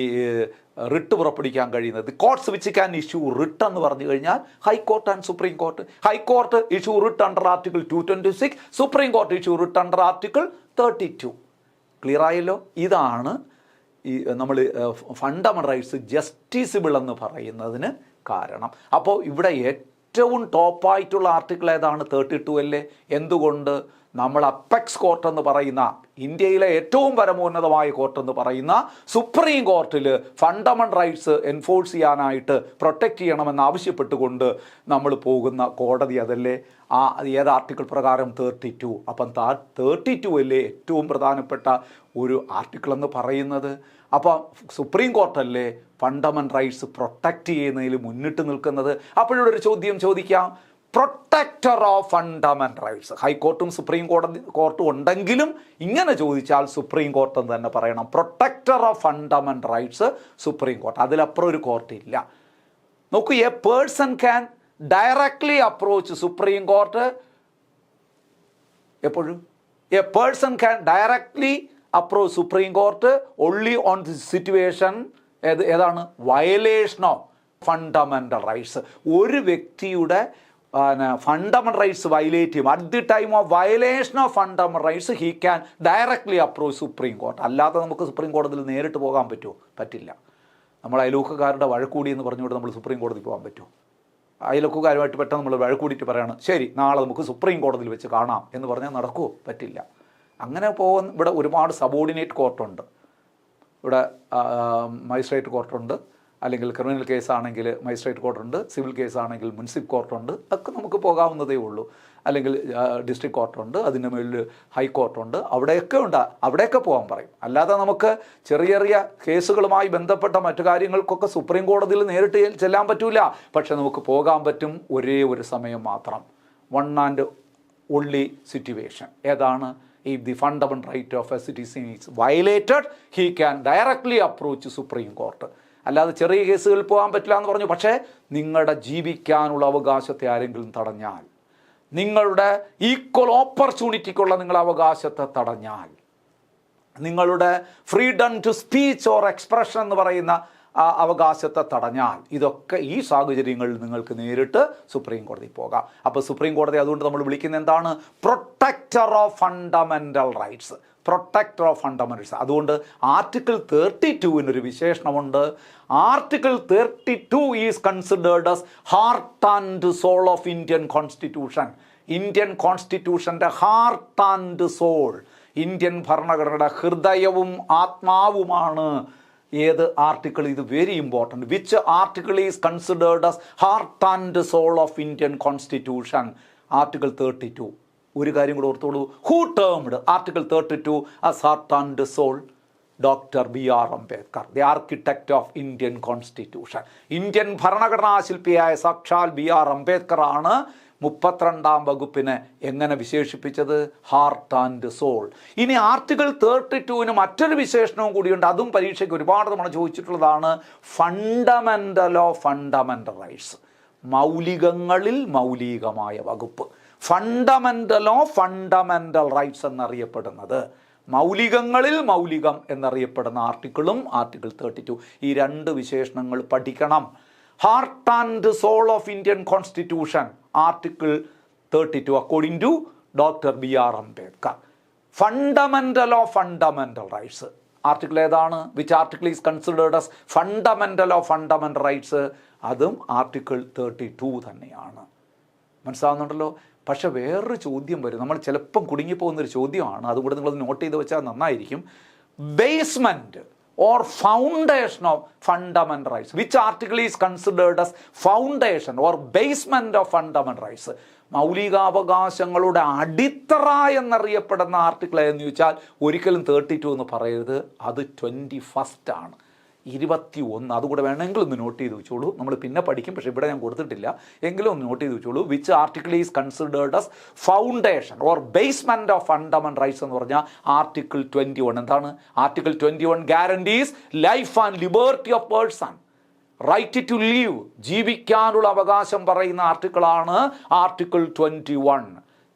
റിട്ട് പുറപ്പെടുവിക്കാൻ കഴിയുന്നത്? Courts which can issue writ എന്ന് പറഞ്ഞു കഴിഞ്ഞാൽ high court and supreme court. High court issue writ under article 226, supreme court issue writ under article 32. Clear ആയല്ലോ? ഇതാണ് ഈ നമ്മൾ ഫണ്ടമെന്റൽ റൈറ്റ്സ് ജസ്റ്റിസിബിൾ എന്ന് പറയുന്നതിന് കാരണം. അപ്പോൾ ഇവിടെ ഏറ്റവും ടോപ്പായിട്ടുള്ള ആർട്ടിക്കിൾ ഏതാണ്? 32 അല്ലേ? എന്തുകൊണ്ട്? നമ്മൾ അപ്പെക്സ് കോർട്ട് എന്ന് പറയുന്ന, ഇന്ത്യയിലെ ഏറ്റവും പരമോന്നതമായ കോർട്ട് എന്ന് പറയുന്ന സുപ്രീം കോർട്ടിൽ ഫണ്ടമെന്റൽ റൈറ്റ്സ് എൻഫോഴ്സ് ചെയ്യാനായിട്ട് പ്രൊട്ടക്റ്റ് ചെയ്യണമെന്ന് ആവശ്യപ്പെട്ടുകൊണ്ട് നമ്മൾ പോകുന്ന കോടതി അതല്ലേ? ഏത് ആർട്ടിക്കിൾ പ്രകാരം? 32. അപ്പം 32 അല്ലേ ഏറ്റവും പ്രധാനപ്പെട്ട ഒരു ആർട്ടിക്കിൾ എന്ന് പറയുന്നത്? അപ്പം സുപ്രീം കോർട്ടല്ലേ ഫണ്ടമെന്റൽ റൈറ്റ്സ് പ്രൊട്ടക്റ്റ് ചെയ്യുന്നതിൽ മുന്നിട്ട് നിൽക്കുന്നത്? അപ്പോഴൊരു ഒരു ചോദ്യം ചോദിക്കാം, പ്രൊട്ടക്ടർ ഓഫ് ഫണ്ടമെന്റൽ റൈറ്റ്സ്. ഹൈക്കോർട്ടും സുപ്രീം കോർട്ടും ഉണ്ടെങ്കിലും ഇങ്ങനെ ചോദിച്ചാൽ സുപ്രീം കോർട്ട് എന്ന് തന്നെ പറയണം. Protector of fundamental rights supreme court, അതിലപ്പുറം ഒരു കോർട്ട് ഇല്ല. നോക്കൂ, a person can directly approach supreme court. എപ്പോഴും a person can directly approach supreme court only on the situation ഏതാണ്? Violation of fundamental rights. ഒരു വ്യക്തിയുടെ ഫണ്ടമെന്റൽ റൈറ്റ്സ് വയലേറ്റ് ചെയ്യും. At the time of violation of fundamental rights he can directly approach supreme court. അല്ലാതെ നമുക്ക് supreme കോടതിയിൽ നേരിട്ട് പോകാൻ പറ്റുമോ? പറ്റില്ല. നമ്മൾ അയൽവക്കക്കാരുടെ വഴക്കൂടി എന്ന് പറഞ്ഞുകൊണ്ട് നമ്മൾ സുപ്രീം കോടതിയിൽ പോകാൻ പറ്റുമോ? അയൽവക്കക്കാരുമായിട്ട് പെട്ടെന്ന് നമ്മൾ വഴക്കൂടിയിട്ട് പറയണം, ശരി നാളെ നമുക്ക് സുപ്രീം കോടതിയിൽ വെച്ച് കാണാം എന്ന് പറഞ്ഞാൽ നടക്കുമോ? പറ്റില്ല. അങ്ങനെ പോകുന്ന ഇവിടെ ഒരുപാട് സബോർഡിനേറ്റ് കോർട്ടുണ്ട്. ഇവിടെ മജിസ്ട്രേറ്റ് കോർട്ടുണ്ട്, അല്ലെങ്കിൽ ക്രിമിനൽ കേസാണെങ്കിൽ മജിസ്ട്രേറ്റ് കോർട്ടുണ്ട്, സിവിൽ കേസാണെങ്കിൽ മുനിസിപ്പൽ കോർട്ടുണ്ട്, ഒക്കെ നമുക്ക് പോകാവുന്നതേ ഉള്ളൂ. അല്ലെങ്കിൽ ഡിസ്ട്രിക്ട് കോർട്ടുണ്ട്, അതിൻ്റെ മുകളിൽ ഹൈക്കോർട്ടുണ്ട്, അവിടെയൊക്കെ ഉണ്ട്, അവിടെയൊക്കെ പോകാൻ പറയും. അല്ലാതെ നമുക്ക് ചെറിയ ചെറിയ കേസുകളുമായി ബന്ധപ്പെട്ട മറ്റു കാര്യങ്ങൾക്കൊക്കെ സുപ്രീം കോടതിയിൽ നേരിട്ട് ചെല്ലാൻ പറ്റൂല. പക്ഷെ നമുക്ക് പോകാൻ പറ്റും ഒരേ ഒരു സമയം മാത്രം. വൺ ആൻഡ് ഓൺലി സിറ്റുവേഷൻ ഏതാണ്? If the fundamental right of a citizen is violated, he can directly approach Supreme Court. അല്ലാതെ ചെറിയ കേസുകളിൽ പോകാൻ പറ്റില്ല എന്ന് പറഞ്ഞു. പക്ഷേ നിങ്ങളുടെ ജീവിക്കാനുള്ള അവകാശത്തെ ആരെങ്കിലും തടഞ്ഞാൽ, നിങ്ങളുടെ ഈക്വൽ ഓപ്പർച്യൂണിറ്റിക്കുള്ള നിങ്ങളുടെ അവകാശത്തെ തടഞ്ഞാൽ, നിങ്ങളുടെ freedom to speech or expression എന്ന് പറയുന്ന അവകാശത്തെ തടഞ്ഞാൽ, ഇതൊക്കെ ഈ സാഹചര്യങ്ങളിൽ നിങ്ങൾക്ക് നേരിട്ട് സുപ്രീം കോടതിയിൽ പോകാം. അപ്പോൾ സുപ്രീം കോടതി അതുകൊണ്ട് നമ്മൾ വിളിക്കുന്നത് എന്താണ്? Protector of fundamental rights. Protector of fundamental rights. അതുകൊണ്ട് ആർട്ടിക്കിൾ 32 വിശേഷണമുണ്ട്. Article 32 is considered as heart and soul of Indian constitution. Indian കോൺസ്റ്റിറ്റ്യൂഷൻ്റെ ഹാർട്ട് ആൻഡ് സോൾ, ഇന്ത്യൻ ഭരണഘടനയുടെ ഹൃദയവും ആത്മാവുമാണ് ഏത് ആർട്ടിക്കിൾ? ഇത് very important. Which article is considered as heart and soul of Indian constitution? Article 32. ഒരു കാര്യം കൂടെ ഓർത്തോളൂ, who termed article 32 as heart and soul? Doctor B.R. Ambedkar, the architect of Indian constitution. Indian ഭരണഘടനാ ശില്പിയായ സാക്ഷാൽ B.R. അംബേദ്കർ ആണ് 32ാം വകുപ്പിനെ എങ്ങനെ വിശേഷിപ്പിച്ചത്? Heart and soul. ഇനി ആർട്ടിക്കിൾ 32 മറ്റൊരു വിശേഷണവും കൂടിയുണ്ട്. അതും പരീക്ഷയ്ക്ക് ഒരുപാട് നമ്മൾ ചോദിച്ചിട്ടുള്ളതാണ്. Fundamental of fundamental rights. മൗലികങ്ങളിൽ മൗലികമായ വകുപ്പ്. ഫണ്ടമെന്റൽ ഓഫ് ഫണ്ടമെന്റൽ റൈറ്റ്സ് എന്നറിയപ്പെടുന്നത്, മൗലികങ്ങളിൽ മൗലികം എന്നറിയപ്പെടുന്ന ആർട്ടിക്കിളും ആർട്ടിക്കിൾ 32. ഈ രണ്ട് വിശേഷണങ്ങൾ പഠിക്കണം. Heart and soul of Indian constitution, article 32 according to doctor B.R. Ambedkar. Fundamental of fundamental rights article ഏതാണ്? Which article is considered as fundamental of fundamental rights? അതും ആർട്ടിക്കിൾ 32 തന്നെയാണ്. മനസ്സിലാവുന്നുണ്ടല്ലോ? പക്ഷെ വേറൊരു ചോദ്യം വരും, നമ്മൾ ചിലപ്പം കുടുങ്ങിപ്പോകുന്നൊരു ചോദ്യമാണ്, അതുകൂടെ നിങ്ങളത് നോട്ട് ചെയ്ത് വെച്ചാൽ നന്നായിരിക്കും. Basement or foundation of fundamental rights. Which article is considered as foundation or basement of fundamental rights? മൗലികാവകാശങ്ങളുടെ അടിത്തറ എന്നറിയപ്പെടുന്ന ആർട്ടിക്കിൾ എന്ന് ചോദിച്ചാൽ ഒരിക്കലും 32 എന്ന് പറയരുത്, അത് 21 ആണ്. 21 അതുകൂടെ വേണമെങ്കിൽ ഒന്ന് നോട്ട് ചെയ്ത് വെച്ചോളൂ. നമ്മൾ പിന്നെ പഠിക്കും, പക്ഷേ ഇവിടെ ഞാൻ കൊടുത്തിട്ടില്ല, എങ്കിലും ഒന്ന് നോട്ട് ചെയ്ത് വെച്ചോളൂ. Which article is considered as foundation or basement of fundamental rights എന്ന് പറഞ്ഞാൽ ആർട്ടിക്കിൾ 21. എന്താണ് article 21? Guarantees life and liberty of person, right to live, ജീവിക്കാനുള്ള അവകാശം പറയുന്ന ആർട്ടിക്കിളാണ് ആർട്ടിക്കിൾ 21.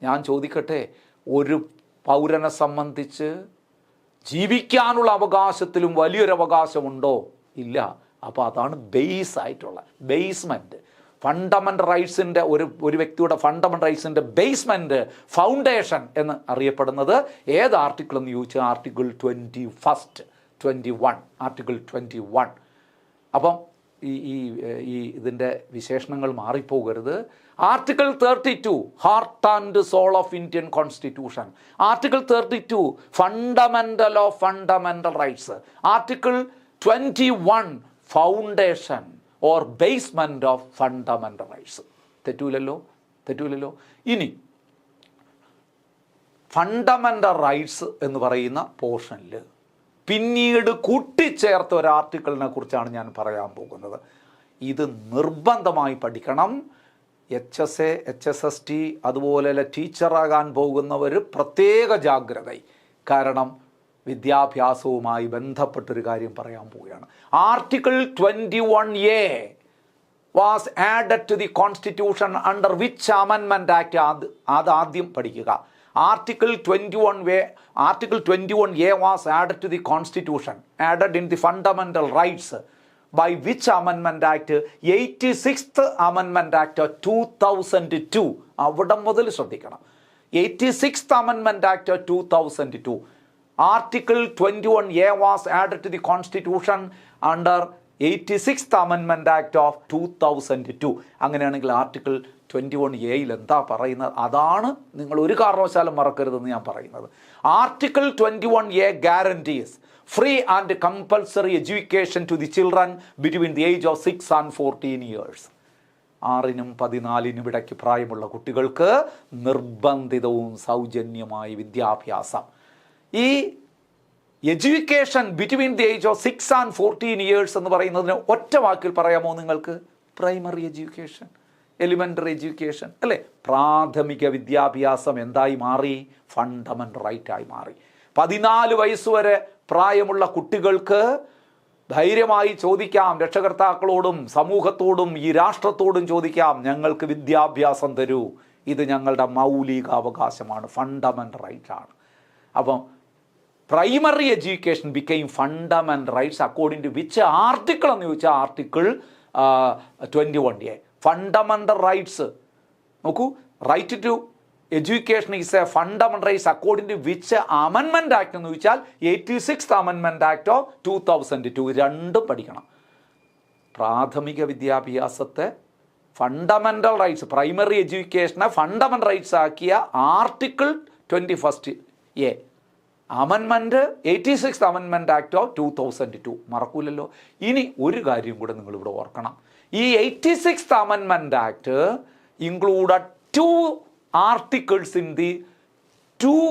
ഞാൻ ചോദിക്കട്ടെ, ഒരു പൗരനെ സംബന്ധിച്ച് ജീവിക്കാനുള്ള അവകാശത്തിലും വലിയൊരു അവകാശമുണ്ടോ? ഇല്ല. അപ്പോൾ അതാണ് ബേസ് ആയിട്ടുള്ള ബേസ്മെൻറ്റ്. ഫണ്ടമെൻ്റൽ റൈറ്റ്സിൻ്റെ ഒരു വ്യക്തിയുടെ ഫണ്ടമെൻ്റൽ റൈറ്റ്സിൻ്റെ ബേസ്മെൻറ്റ്, ഫൗണ്ടേഷൻ എന്ന് അറിയപ്പെടുന്നത് ഏത് ആർട്ടിക്കിൾ എന്ന് ചോദിച്ചാൽ ആർട്ടിക്കിൾ 21 ആർട്ടിക്കിൾ 21. അപ്പം ഈ ഇതിൻ്റെ വിശേഷണങ്ങൾ മാറിപ്പോകരുത്. Article 32 heart and soul of Indian constitution. Article 32 fundamental of fundamental rights. Article 21 foundation or basement of fundamental rights. തെറ്റൂലല്ലോ. ഇനി ഫണ്ടമെൻ്റൽ റൈറ്റ്സ് എന്ന് പറയുന്ന പോർഷനിൽ പിന്നീട് കൂട്ടിച്ചേർത്ത ഒരു ആർട്ടിക്കിളിനെ കുറിച്ചാണ് ഞാൻ പറയാൻ പോകുന്നത്. ഇത് നിർബന്ധമായി പഠിക്കണം. HSA, HSST അതുപോലെ ടീച്ചറാകാൻ പോകുന്നവർ പ്രത്യേക ജാഗ്രത. കാരണം വിദ്യാഭ്യാസവുമായി ബന്ധപ്പെട്ടൊരു കാര്യം പറയാൻ പോവുകയാണ്. Article 21A was added to the constitution under which amendment act? അത് ആദ്യം പഠിക്കുക. Article 21A was added to the Constitution, added in the Fundamental Rights by which Amendment Act? 86th Amendment Act 2002. അവിടെ മുതൽ ശ്രദ്ധിക്കണം. 86th Amendment Act 2002. Article 21A was added to the Constitution under 86th Amendment Act of 2002. അങ്ങനെയാണെങ്കിൽ article 21A എന്താ പറയുന്നത്? അതാണ് നിങ്ങൾ ഒരു കാരണവശാലും മറക്കരുതെന്ന് ഞാൻ പറയുന്നത്. Article 21A guarantees free and compulsory education to the children between the age of 6 and 14 years. 6നും 14നും ഇടയ്ക്ക് പ്രായമുള്ള കുട്ടികൾക്ക് നിർബന്ധിതവും സൗജന്യമായ വിദ്യാഭ്യാസം. ഈ education between the age of 6 and 14 years എന്ന് പറയുന്നതിന് ഒറ്റ വാക്കിൽ പറയാമോ നിങ്ങൾക്ക്? പ്രൈമറി എഡ്യൂക്കേഷൻ, എലിമെൻ്ററി എഡ്യൂക്കേഷൻ അല്ലേ? പ്രാഥമിക വിദ്യാഭ്യാസം എന്തായി മാറി? ഫണ്ടമെൻ്റൽ റൈറ്റായി മാറി. 14 വയസ്സ് വരെ പ്രായമുള്ള കുട്ടികൾക്ക് ധൈര്യമായി ചോദിക്കാം, രക്ഷകർത്താക്കളോടും സമൂഹത്തോടും ഈ രാഷ്ട്രത്തോടും ചോദിക്കാം, ഞങ്ങൾക്ക് വിദ്യാഭ്യാസം തരൂ, ഇത് ഞങ്ങളുടെ മൗലിക അവകാശമാണ്, ഫണ്ടമെൻ്റൽ റൈറ്റാണ്. അപ്പം primary education became fundamental rights according to which article എന്ന് ചോദിച്ചാൽ ആർട്ടിക്കിൾ 21A. ഫണ്ടമെൻ്റൽ റൈറ്റ്സ് നോക്കൂ, right to education is a fundamental rights according to which amendment act എന്ന് ചോദിച്ചാൽ 86th Amendment Act of 2002. രണ്ടും പഠിക്കണം. പ്രാഥമിക വിദ്യാഭ്യാസത്തെ ഫണ്ടമെൻ്റൽ റൈറ്റ്സ്, പ്രൈമറി എഡ്യൂക്കേഷനെ ഫണ്ടമെൻ്റൽ റൈറ്റ്സ് ആക്കിയ article 21A, amendment 86th Amendment Act of 2002. മറക്കൂലല്ലോ. ഇനി ഒരു കാര്യം കൂടെ നിങ്ങളിവിടെ ഓർക്കണം. ഈ 86th Amendment Act included 2 articles in the 2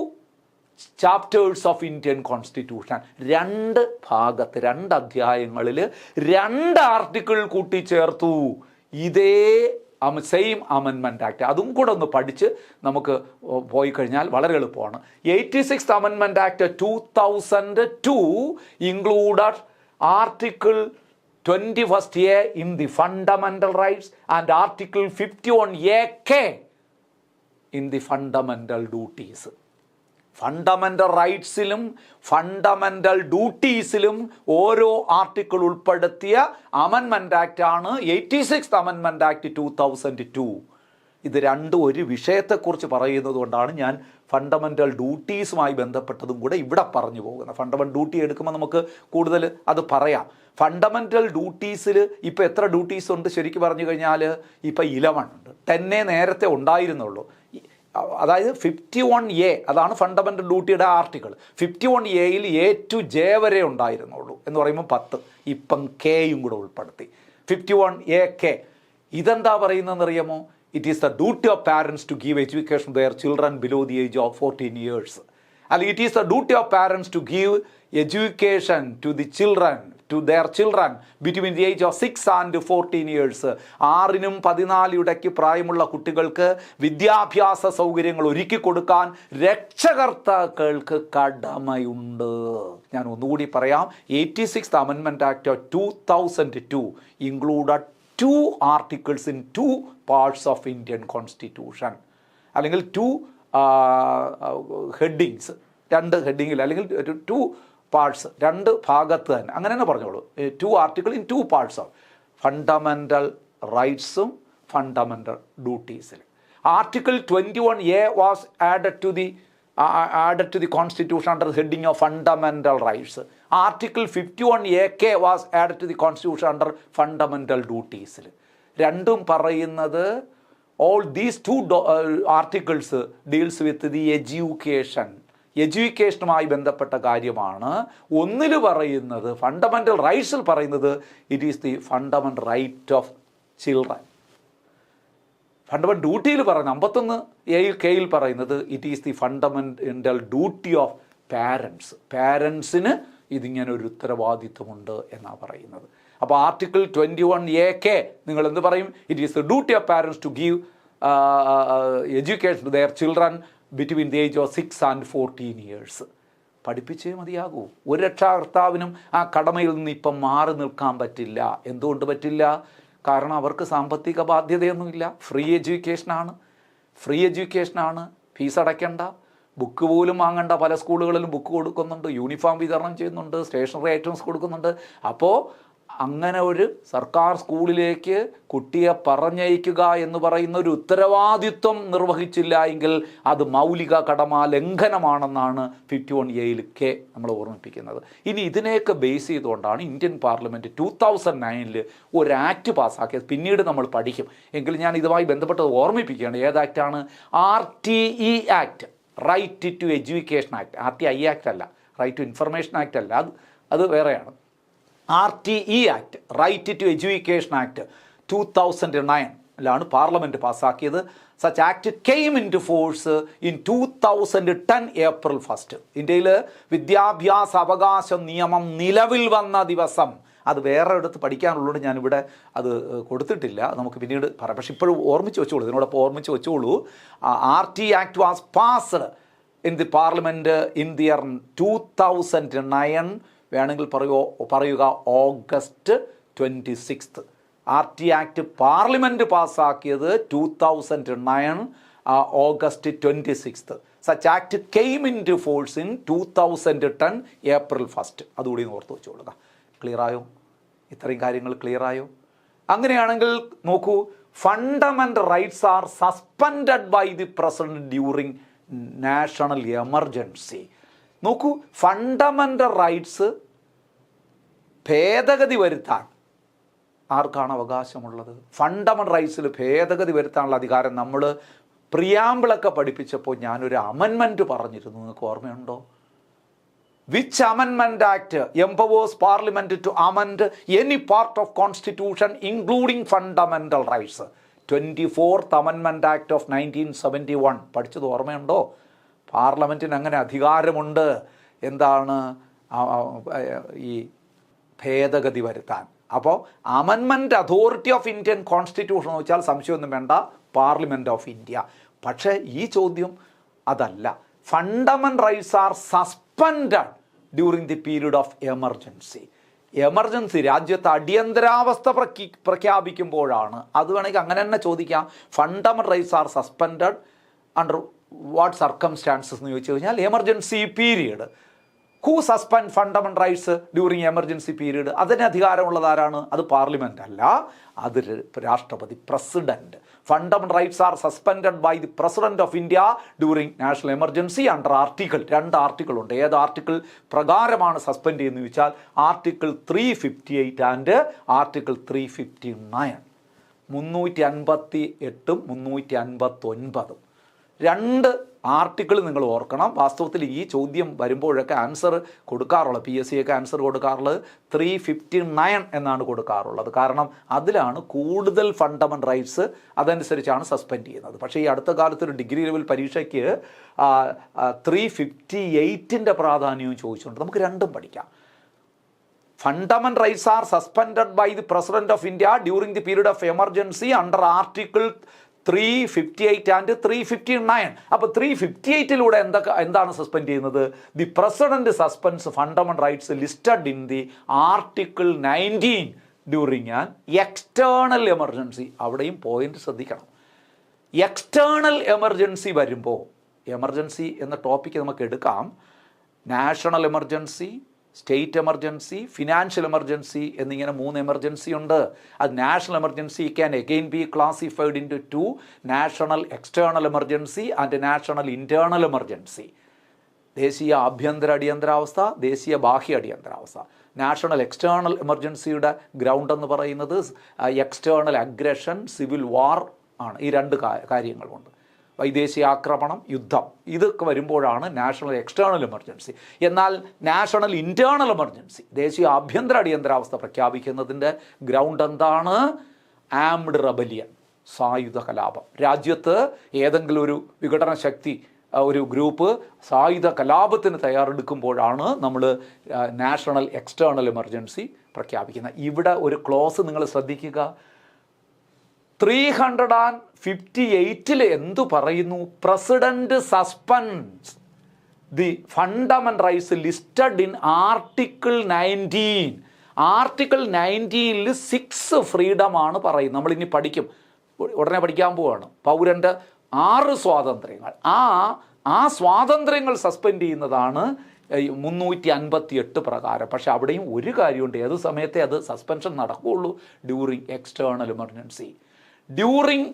chapters of Indian Constitution. 2 ഭാഗത്ത് 2 അധ്യായങ്ങളിൽ 2 ആർട്ടിക്കിൾ കൂട്ടിച്ചേർത്തു. ഇതേ സെയിം അമെൻമെൻറ്റ് ആക്ട്. അതും കൂടെ ഒന്ന് പഠിച്ച് നമുക്ക് പോയി കഴിഞ്ഞാൽ വളരെ എളുപ്പമാണ്. 86th Amendment Act 2002 included Article 21A in the Fundamental Rights and Article 51AK in the Fundamental Duties. Fundamental റൈറ്റ്സിലും ഫണ്ടമെൻ്റൽ ഡ്യൂട്ടീസിലും ഓരോ ആർട്ടിക്കിൾ ഉൾപ്പെടുത്തിയ അമെൻമെൻറ്റ് ആക്റ്റാണ് 86th Amendment Act 2002. ഇത് രണ്ടും ഒരു വിഷയത്തെക്കുറിച്ച് പറയുന്നത് കൊണ്ടാണ് ഞാൻ ഫണ്ടമെൻ്റൽ ഡ്യൂട്ടീസുമായി ബന്ധപ്പെട്ടതും കൂടെ ഇവിടെ പറഞ്ഞു പോകുന്നത്. ഫണ്ടമെൻ്റൽ ഡ്യൂട്ടി എടുക്കുമ്പോൾ നമുക്ക് കൂടുതൽ അത് പറയാം. ഫണ്ടമെൻ്റൽ ഡ്യൂട്ടീസിൽ ഇപ്പോൾ എത്ര ഡ്യൂട്ടീസ് ഉണ്ട് ശരിക്കും പറഞ്ഞു കഴിഞ്ഞാൽ? ഇപ്പോൾ 11 ഉണ്ട്. 10 നേരത്തെ ഉണ്ടായിരുന്നുള്ളൂ. അതായത് 51A അതാണ് ഫണ്ടമെൻ്റൽ ഡ്യൂട്ടിയുടെ ആർട്ടിക്കിൾ. 51Aയിൽ A to J വരെ ഉണ്ടായിരുന്നുള്ളൂ എന്ന് പറയുമ്പോൾ 10. ഇപ്പം കെയും കൂടെ ഉൾപ്പെടുത്തി 51AK. ഇതെന്താ പറയുന്നതെന്ന് അറിയാമോ? It is the duty of parents to give education to their children below the age of 14 years. അല്ലെങ്കിൽ it is the duty of parents to give education to the children to their children between the age of 6 and 14 years. 6-നും 14 ഇടയ്ക്ക് പ്രായമുള്ള കുട്ടികൾക്ക് വിദ്യാഭ്യാസ സൗകര്യങ്ങൾ ഒരുക്കി കൊടുക്കാൻ രക്ഷകർത്താക്കൾക്ക് കടമയുണ്ട്. ഞാൻ ഒന്നുകൂടി പറയാം. 86th Amendment Act of 2002 included 2 articles in 2 parts of Indian Constitution. അല്ലെങ്കിൽ 2 ഹെഡിങ്സ്, 2 ഹെഡിങ്ങിൽ, അല്ലെങ്കിൽ 2 പാർട്സ്, 2 ഭാഗത്ത് തന്നെ, അങ്ങനെ തന്നെ പറഞ്ഞോളൂ. 2 article in 2 parts of fundamental റൈറ്റ്സും ഫണ്ടമെൻ്റൽ ഡ്യൂട്ടീസിൽ. Article 21A was added to the Constitution under the heading of fundamental rights. Article 51AK was added to the Constitution under fundamental duties. രണ്ടും പറയുന്നത് all these 2 articles deals with the education. എഡ്യൂക്കേഷനുമായി ബന്ധപ്പെട്ട കാര്യമാണ്. ഒന്നിൽ പറയുന്നത് fundamental റൈറ്റ്സിൽ പറയുന്നത് it is the fundamental right of children. Fundamental ഡ്യൂട്ടിയിൽ പറയുന്നത് 51A പറയുന്നത് it is the fundamental duty of parents. പാരൻസിന് ഇതിങ്ങനെ ഒരു ഉത്തരവാദിത്വമുണ്ട് എന്നാണ് പറയുന്നത്. അപ്പോൾ ആർട്ടിക്കിൾ 21AK നിങ്ങൾ എന്ത് പറയും? It is the duty of parents to give education to their children between the age of 6 and 14 years. പഠിപ്പിച്ചേ മതിയാകൂ. ഒരു രക്ഷാകർത്താവിനും ആ കടമയിൽ നിന്ന് ഇപ്പം മാറി നിൽക്കാൻ പറ്റില്ല. എന്തുകൊണ്ട് പറ്റില്ല? കാരണം അവർക്ക് സാമ്പത്തിക ബാധ്യതയൊന്നുമില്ല. ഫ്രീ എഡ്യൂക്കേഷനാണ്. ഫീസ് അടയ്ക്കേണ്ട, ബുക്ക് പോലും വാങ്ങേണ്ട. പല സ്കൂളുകളിലും ബുക്ക് കൊടുക്കുന്നുണ്ട്, യൂണിഫോം വിതരണം ചെയ്യുന്നുണ്ട്, സ്റ്റേഷനറി ഐറ്റംസ് കൊടുക്കുന്നുണ്ട്. അപ്പോൾ അങ്ങനെ ഒരു സർക്കാർ സ്കൂളിലേക്ക് കുട്ടിയെ പറഞ്ഞയക്കുക എന്ന് പറയുന്ന ഒരു ഉത്തരവാദിത്വം നിർവഹിച്ചില്ല എങ്കിൽ അത് മൗലിക കടമ ലംഘനമാണെന്നാണ് 51A നമ്മൾ ഓർമ്മിപ്പിക്കുന്നത്. ഇനി ഇതിനെയൊക്കെ ബേസ് ചെയ്തുകൊണ്ടാണ് ഇന്ത്യൻ പാർലമെൻറ്റ് 2009 ഒരു ആക്ട് പാസ്സാക്കിയത്. പിന്നീട് നമ്മൾ പഠിക്കും, എങ്കിലും ഞാൻ ഇതുമായി ബന്ധപ്പെട്ടത് ഓർമ്മിപ്പിക്കുകയാണ്. ഏത് ആക്റ്റാണ്? RTE act, right to education act. RTI act അല്ല, റൈറ്റ് ടു ഇൻഫർമേഷൻ ആക്ട് അല്ല, അത് വേറെയാണ്. RTE act, right to education act 2009 parliament പാസ്സാക്കിയത്. Such act came into force in 2010 April 1. ഇന്ത്യയിൽ വിദ്യാഭ്യാസ അവകാശ നിയമം നിലവിൽ വന്ന ദിവസം. അത് വേറെ എടുത്ത് പഠിക്കാനുള്ളത് ഞാനിവിടെ അത് കൊടുത്തിട്ടില്ല, നമുക്ക് പിന്നീട് പറയാം. പക്ഷേ ഇപ്പോഴും ഓർമ്മിച്ച് വെച്ചോളൂ, ഇതിനോടൊപ്പം ഓർമ്മിച്ച് വെച്ചോളൂ. RTE act was passed in the parliament in the year 2009. വേണമെങ്കിൽ പറയുക August 26. RTE ആക്ട് പാർലമെൻറ്റ് പാസ്സാക്കിയത് 2009 August 26. Such act came into force in 2010 April 1. അതുകൂടി ഓർത്ത് വെച്ചോളുക. ക്ലിയറായോ? ഇത്രയും കാര്യങ്ങൾ ക്ലിയറായോ? അങ്ങനെയാണെങ്കിൽ നോക്കൂ, fundamental rights are suspended by the president during national emergency. നോക്കൂ, ഫണ്ടമെൻ്റൽ റൈറ്റ്സ് ഭേദഗതി വരുത്താൻ ആർക്കാണ് അവകാശമുള്ളത്? ഫണ്ടമെൻ്റൽ റൈറ്റ്സിൽ ഭേദഗതി വരുത്താനുള്ള അധികാരം നമ്മൾ പ്രിയാമ്പിളൊക്കെ പഠിപ്പിച്ചപ്പോൾ ഞാനൊരു അമെൻമെൻറ്റ് പറഞ്ഞിരുന്നു, നിങ്ങൾക്ക് ഓർമ്മയുണ്ടോ? Which amendment act empowers parliament to amend any part of constitution including fundamental rights? 24th Amendment Act of 1971. പഠിച്ചത് ഓർമ്മയുണ്ടോ? പാർലമെൻറ്റിന് അങ്ങനെ അധികാരമുണ്ട്. എന്താണ്? ഈ ഭേദഗതി വരുത്താൻ. അപ്പോൾ amendment authority of Indian constitution എന്ന് വെച്ചാൽ സംശയമൊന്നും വേണ്ട, പാർലമെൻറ്റ് ഓഫ് ഇന്ത്യ. പക്ഷേ ഈ ചോദ്യം അതല്ല. Fundamental rights are suspended during the period of emergency. Emergency, രാജ്യത്ത് അടിയന്തരാവസ്ഥ പ്രഖ്യാപിക്കുമ്പോഴാണ്. അത് വേണമെങ്കിൽ അങ്ങനെ തന്നെ ചോദിക്കാം. Fundamental rights are suspended under what circumstances എന്ന് ചോദിച്ചു കഴിഞ്ഞാൽ emergency period. Who suspend fundamental rights during emergency period? അതിന് അധികാരമുള്ളത് ആരാണ്? അത് പാർലമെൻ്റ് അല്ല, അത് രാഷ്ട്രപതി, president. Fundamental rights are suspended by the president of India during national emergency under article. 2 article ഉണ്ട്. ഏത് ആർട്ടിക്കിൾ പ്രകാരമാണ് സസ്പെൻഡ് ചെയ്യുന്നത് ചോദിച്ചാൽ ആർട്ടിക്കിൾ 358 ആൻഡ് ആർട്ടിക്കിൾ 359. 358ഉം 359. 2 ആർട്ടിക്കിൾ നിങ്ങൾ ഓർക്കണം. വാസ്തവത്തിൽ ഈ ചോദ്യം വരുമ്പോഴൊക്കെ ആൻസർ കൊടുക്കാറുള്ളത്, PSC ഒക്കെ ആൻസർ കൊടുക്കാറുള്ളത് 359 എന്നാണ് കൊടുക്കാറുള്ളത്. കാരണം അതിലാണ് കൂടുതൽ ഫണ്ടമെൻ്റൽ റൈറ്റ്സ്, അതനുസരിച്ചാണ് സസ്പെൻഡ് ചെയ്യുന്നത്. പക്ഷേ ഈ അടുത്ത കാലത്ത് ഒരു ഡിഗ്രി ലെവൽ പരീക്ഷയ്ക്ക് 358ൻ്റെ പ്രാധാന്യവും ചോദിച്ചിട്ടുണ്ട്. നമുക്ക് രണ്ടും പഠിക്കാം. Fundamental rights are suspended by the President of India during the period of emergency under Article 358 and 359. അപ്പോൾ 358-ലൂടെ എന്താണ് സസ്പെൻഡ് ചെയ്യുന്നത്? The president suspends fundamental rights listed in the article 19 during an external emergency. അവിടെയും point ശ്രദ്ധിക്കണം. External emergency വരുമ്പോൾ, emergency എന്ന topic നമുക്ക് എടുക്കാം. National emergency, state emergency, financial emergency എന്നിങ്ങനെ 3 എമർജൻസി ഉണ്ട്. അത് national emergency can again be classified into 2: national external emergency and national internal emergency. ദേശീയ ആഭ്യന്തര അടിയന്തരാവസ്ഥ, ദേശീയ ബാഹ്യ അടിയന്തരാവസ്ഥ. നാഷണൽ എക്സ്റ്റേണൽ എമർജൻസിയുടെ ഗ്രൗണ്ട് എന്ന് പറയുന്നത് എക്സ്റ്റേണൽ അഗ്രഷൻ, സിവിൽ വാർ ആണ്. ഈ 2 കാര്യങ്ങളുണ്ട്. വൈദേശിക ആക്രമണം, യുദ്ധം, ഇതൊക്കെ വരുമ്പോഴാണ് നാഷണൽ എക്സ്റ്റേണൽ എമർജൻസി. എന്നാൽ നാഷണൽ ഇൻറ്റേർണൽ എമർജൻസി, ദേശീയ ആഭ്യന്തര അടിയന്തരാവസ്ഥ പ്രഖ്യാപിക്കുന്നതിൻ്റെ ഗ്രൗണ്ട് എന്താണ്? ആംഡ് റെബലിയൻ, സായുധ കലാപം. രാജ്യത്ത് ഏതെങ്കിലും ഒരു വിഘടന ശക്തി, ഒരു ഗ്രൂപ്പ് സായുധ കലാപത്തിന് തയ്യാറെടുക്കുമ്പോഴാണ് നമ്മൾ നാഷണൽ എക്സ്റ്റേണൽ എമർജൻസി പ്രഖ്യാപിക്കുന്നത്. ഇവിടെ ഒരു ക്ലോസ് നിങ്ങൾ ശ്രദ്ധിക്കുക. 358 എന്തു പറയുന്നു? President suspends the fundamental rights listed in article 19. Article 19-ൽ 6 ഫ്രീഡമാണ് പറയുന്നത്. നമ്മളിനി പഠിക്കും, ഉടനെ പഠിക്കാൻ പോവുകയാണ്. പൗരൻ്റെ 6 സ്വാതന്ത്ര്യങ്ങൾ. ആ സ്വാതന്ത്ര്യങ്ങൾ സസ്പെൻഡ് ചെയ്യുന്നതാണ് 358 പ്രകാരം. പക്ഷെ അവിടെയും ഒരു കാര്യമുണ്ട്. ഏത് സമയത്തെ അത് സസ്പെൻഷൻ നടക്കുകയുള്ളൂ? During external emergency. During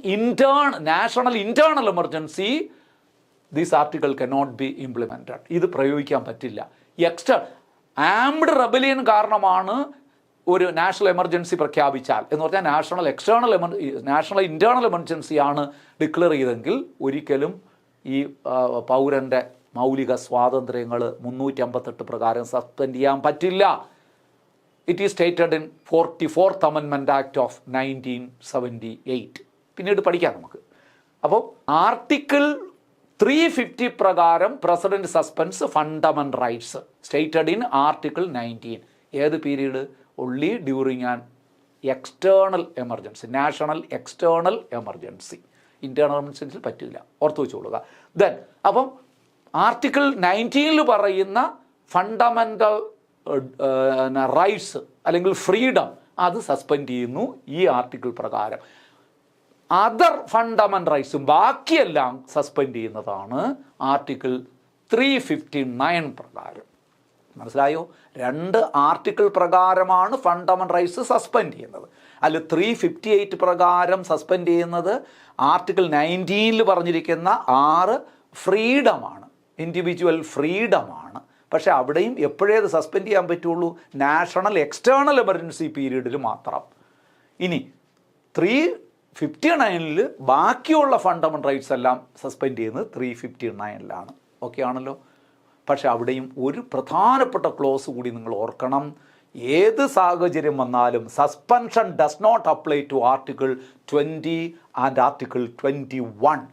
national internal emergency this article cannot be implemented. ഇത് പ്രയോഗിക്കാൻ പറ്റില്ല. ആംഡ് റെബലിയൻ കാരണമാണ് ഒരു നാഷണൽ എമർജൻസി പ്രഖ്യാപിച്ചാൽ എന്ന് പറഞ്ഞാൽ നാഷണൽ ഇൻറ്റേർണൽ എമർജൻസിയാണ് ഡിക്ലെയർ ചെയ്തെങ്കിൽ ഒരിക്കലും ഈ പൗരൻ്റെ മൗലിക സ്വാതന്ത്ര്യങ്ങൾ 358 പ്രകാരം സസ്പെൻഡ് ചെയ്യാൻ പറ്റില്ല. It is stated in 44th Amendment Act of 1978. പിന്നീട് പഠിക്കാം നമുക്ക്. അപ്പോൾ ആർട്ടിക്കിൾ 350 പ്രകാരം president suspends fundamental rights stated in article 19. ഏത് period? Only during an external emergency, national external emergency. Internal എമർജൻസിയിൽ പറ്റില്ല, ഓർത്ത് വെച്ചോളുക. ദെൻ അപ്പം ആർട്ടിക്കിൾ 19-ൽ പറയുന്ന ഫണ്ടമെന്റൽ റൈറ്റ്സ് അല്ലെങ്കിൽ ഫ്രീഡം അത് സസ്പെൻഡ് ചെയ്യുന്നു ഈ ആർട്ടിക്കിൾ പ്രകാരം. അതർ ഫണ്ടമെന്റൽ റൈറ്റ്സും ബാക്കിയെല്ലാം സസ്പെൻഡ് ചെയ്യുന്നതാണ് ആർട്ടിക്കിൾ 359 പ്രകാരം. മനസ്സിലായോ? 2 ആർട്ടിക്കിൾ പ്രകാരമാണ് ഫണ്ടമെന്റൽ റൈറ്റ്സ് സസ്പെൻഡ് ചെയ്യുന്നത്. അല്ല 358 പ്രകാരം സസ്പെൻഡ് ചെയ്യുന്നത് ആർട്ടിക്കിൾ 19-ൽ പറഞ്ഞിരിക്കുന്ന 6 ഫ്രീഡമാണ്, ഇൻഡിവിജ്വൽ ഫ്രീഡമാണ്. പക്ഷേ അവിടെയും എപ്പോഴേത് സസ്പെൻഡ് ചെയ്യാൻ പറ്റുള്ളൂ? നാഷണൽ എക്സ്റ്റേണൽ എമർജൻസി പീരീഡിൽ മാത്രം. ഇനി 359-ൽ ബാക്കിയുള്ള ഫണ്ടമെന്റൽ റൈറ്റ്സ് എല്ലാം സസ്പെൻഡ് ചെയ്യുന്നത് 359-ലാണ്. ഓക്കെ ആണല്ലോ? പക്ഷെ അവിടെയും ഒരു പ്രധാനപ്പെട്ട ക്ലോസ് കൂടി നിങ്ങൾ ഓർക്കണം. ഏത് സാഹചര്യം വന്നാലും suspension does not apply to article 20 and article 21.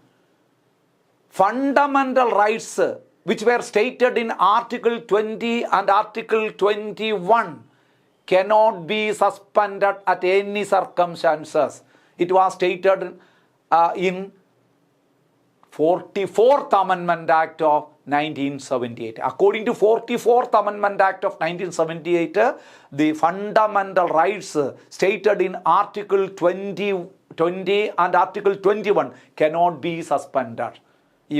Fundamental rights which were stated in Article 20 and Article 21 cannot be suspended at any circumstances. It was stated in 44th Amendment Act of 1978. According to 44th Amendment Act of 1978, the fundamental rights stated in Article 20 and Article 21 cannot be suspended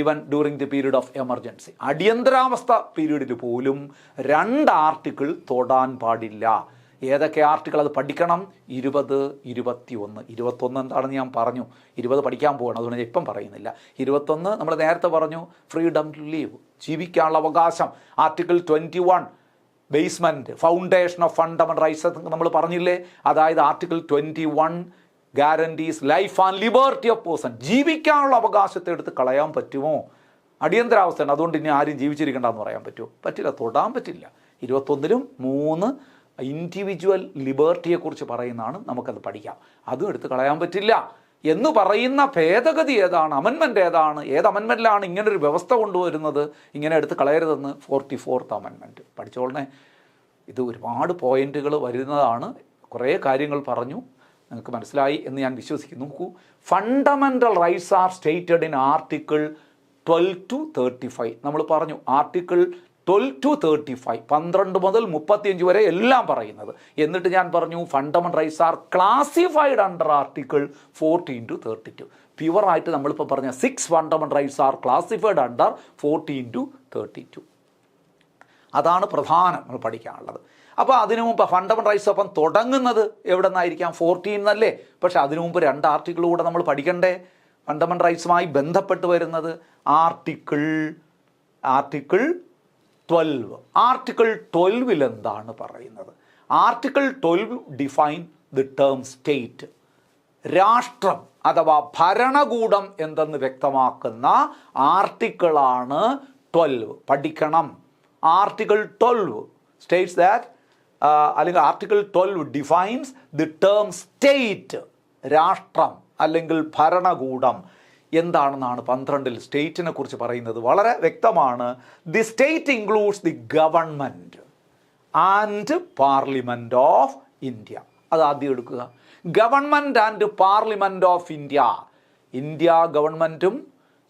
even during the period of emergency. അടിയന്തരാവസ്ഥ പീരീഡിൽ പോലും 2 article തൊടാൻ പാടില്ല. ഏതൊക്കെ article? അത് പഠിക്കണം. 20, 21. 21 എന്താണെന്ന് ഞാൻ പറഞ്ഞു. 20 പഠിക്കാൻ പോകണം, അതുകൊണ്ട് ഞാൻ ഇപ്പം പറയുന്നില്ല. 21 നമ്മൾ നേരത്തെ പറഞ്ഞു, ഫ്രീഡം ടു ലീവ്, ജീവിക്കാനുള്ള അവകാശം. Article 21 basement, foundation of fundamental rights നമ്മൾ പറഞ്ഞില്ലേ? അതായത് article 21 guarantees life and liberty of person. ജീവിക്കാനുള്ള അവകാശത്തെ എടുത്ത് കളയാൻ പറ്റുമോ? അടിയന്തരാവസ്ഥയാണ്, അതുകൊണ്ട് ഇനി ആരും ജീവിച്ചിരിക്കേണ്ടെന്ന് പറയാൻ പറ്റുമോ? പറ്റില്ല, തൊടാൻ പറ്റില്ല. 21-ലും 3 ഇൻഡിവിജ്വൽ ലിബർട്ടിയെക്കുറിച്ച് പറയുന്നതാണ്. നമുക്കത് പഠിക്കാം. അതും എടുത്ത് കളയാൻ പറ്റില്ല എന്ന് പറയുന്ന ഭേദഗതി ഏതാണ്? അമെൻമെൻറ്റ് ഏതാണ്? ഏത് അമെൻമെൻറ്റിലാണ് ഇങ്ങനൊരു വ്യവസ്ഥ കൊണ്ടുവരുന്നത്? ഇങ്ങനെ എടുത്ത് കളയരുതെന്ന് 44th Amendment. പഠിച്ചോളണേ. ഇത് ഒരുപാട് പോയിന്റുകൾ വരുന്നതാണ്. കുറേ കാര്യങ്ങൾ പറഞ്ഞു, നിങ്ങൾക്ക് മനസ്സിലായി എന്ന് ഞാൻ വിശ്വസിക്കുന്നു. നോക്കൂ, fundamental rights R stated in article 12 to 35. നമ്മൾ പറഞ്ഞു ആർട്ടിക്കിൾ 12 to 35, 12 മുതൽ 35 വരെ എല്ലാം പറയുന്നത്. എന്നിട്ട് ഞാൻ പറഞ്ഞു fundamental rights R classified under article 14 to 32. പ്യുവറായിട്ട് നമ്മളിപ്പോൾ പറഞ്ഞ 6 fundamental rights R classified under 14 to 32. അതാണ് പ്രധാനം നമ്മൾ പഠിക്കാനുള്ളത്. അപ്പോൾ അതിനു മുമ്പ് ഫണ്ടമെൻ്റൽ റൈറ്റ്സ് അപ്പം തുടങ്ങുന്നത് എവിടെ നിന്നായിരിക്കാം? 14 എന്നല്ലേ? പക്ഷേ അതിനു മുമ്പ് 2 ആർട്ടിക്കിൾ കൂടെ നമ്മൾ പഠിക്കണ്ടേ? ഫണ്ടമെൻ്റൽ റൈറ്റ്സുമായി ബന്ധപ്പെട്ട് വരുന്നത് ആർട്ടിക്കിൾ 12. ആർട്ടിക്കിൾ 12 എന്താണ് പറയുന്നത്? Article 12 define the term state. രാഷ്ട്രം അഥവാ ഭരണകൂടം എന്തെന്ന് വ്യക്തമാക്കുന്ന ആർട്ടിക്കിളാണ് 12. പഠിക്കണം. ആർട്ടിക്കിൾ 12 സ്റ്റേറ്റ്സ് ദാറ്റ് അല്ലെങ്കിൽ article 12 defines the term state. രാഷ്ട്രം അല്ലെങ്കിൽ ഭരണകൂടം എന്താണെന്നാണ് 12 സ്റ്റേറ്റിനെ കുറിച്ച് പറയുന്നത്. വളരെ വ്യക്തമാണ്. The state includes the government and parliament of India. അത് ആദ്യം എടുക്കുക. Government and parliament of India. India ഗവൺമെൻറ്റും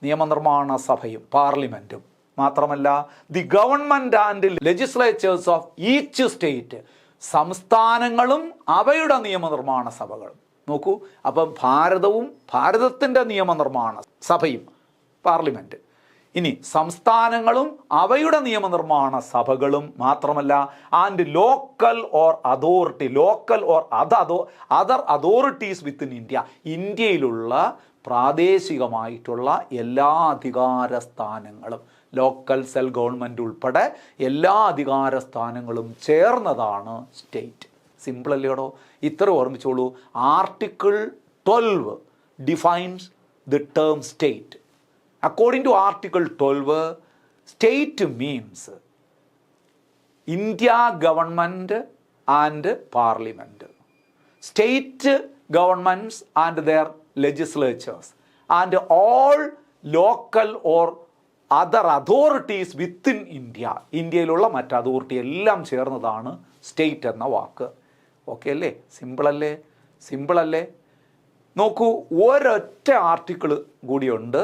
നിയമനിർമ്മാണ സഭയും പാർലമെൻറ്റും മാത്രമല്ല the government and legislature's of each state. സംസ്ഥാനങ്ങളും അവയുടെ നിയമനിർമ്മാണ സഭകളും. നോക്കൂ, അപ്പം ഭാരതവും ഭാരതത്തിൻ്റെ നിയമനിർമ്മാണ സഭയും പാർലമെൻറ്റ്. ഇനി സംസ്ഥാനങ്ങളും അവയുടെ നിയമനിർമ്മാണ സഭകളും മാത്രമല്ല and local or authority, local or other authorities within India. ഇന്ത്യയിലുള്ള പ്രാദേശികമായിട്ടുള്ള എല്ലാ അധികാര സ്ഥാനങ്ങളും, ലോക്കൽ സെൽ ഗവൺമെൻറ് ഉൾപ്പെടെ എല്ലാ അധികാര സ്ഥാനങ്ങളും ചേർന്നതാണ് സ്റ്റേറ്റ്. സിമ്പിൾ അല്ലേടോ? ഇത്ര ഓർമ്മിച്ചോളൂ. Article 12 defines the term state. According to article 12, state means India government and parliament, state governments and their legislatures and all local or other authorities within India. ഇന്ത്യയിലുള്ള മറ്റ് അതോറിറ്റി എല്ലാം ചേർന്നതാണ് സ്റ്റേറ്റ് എന്ന വാക്ക്. Okay അല്ലേ? സിമ്പിളല്ലേ? സിമ്പിളല്ലേ? നോക്കൂ, ഒരൊറ്റ ആർട്ടിക്കിൾ കൂടിയുണ്ട്.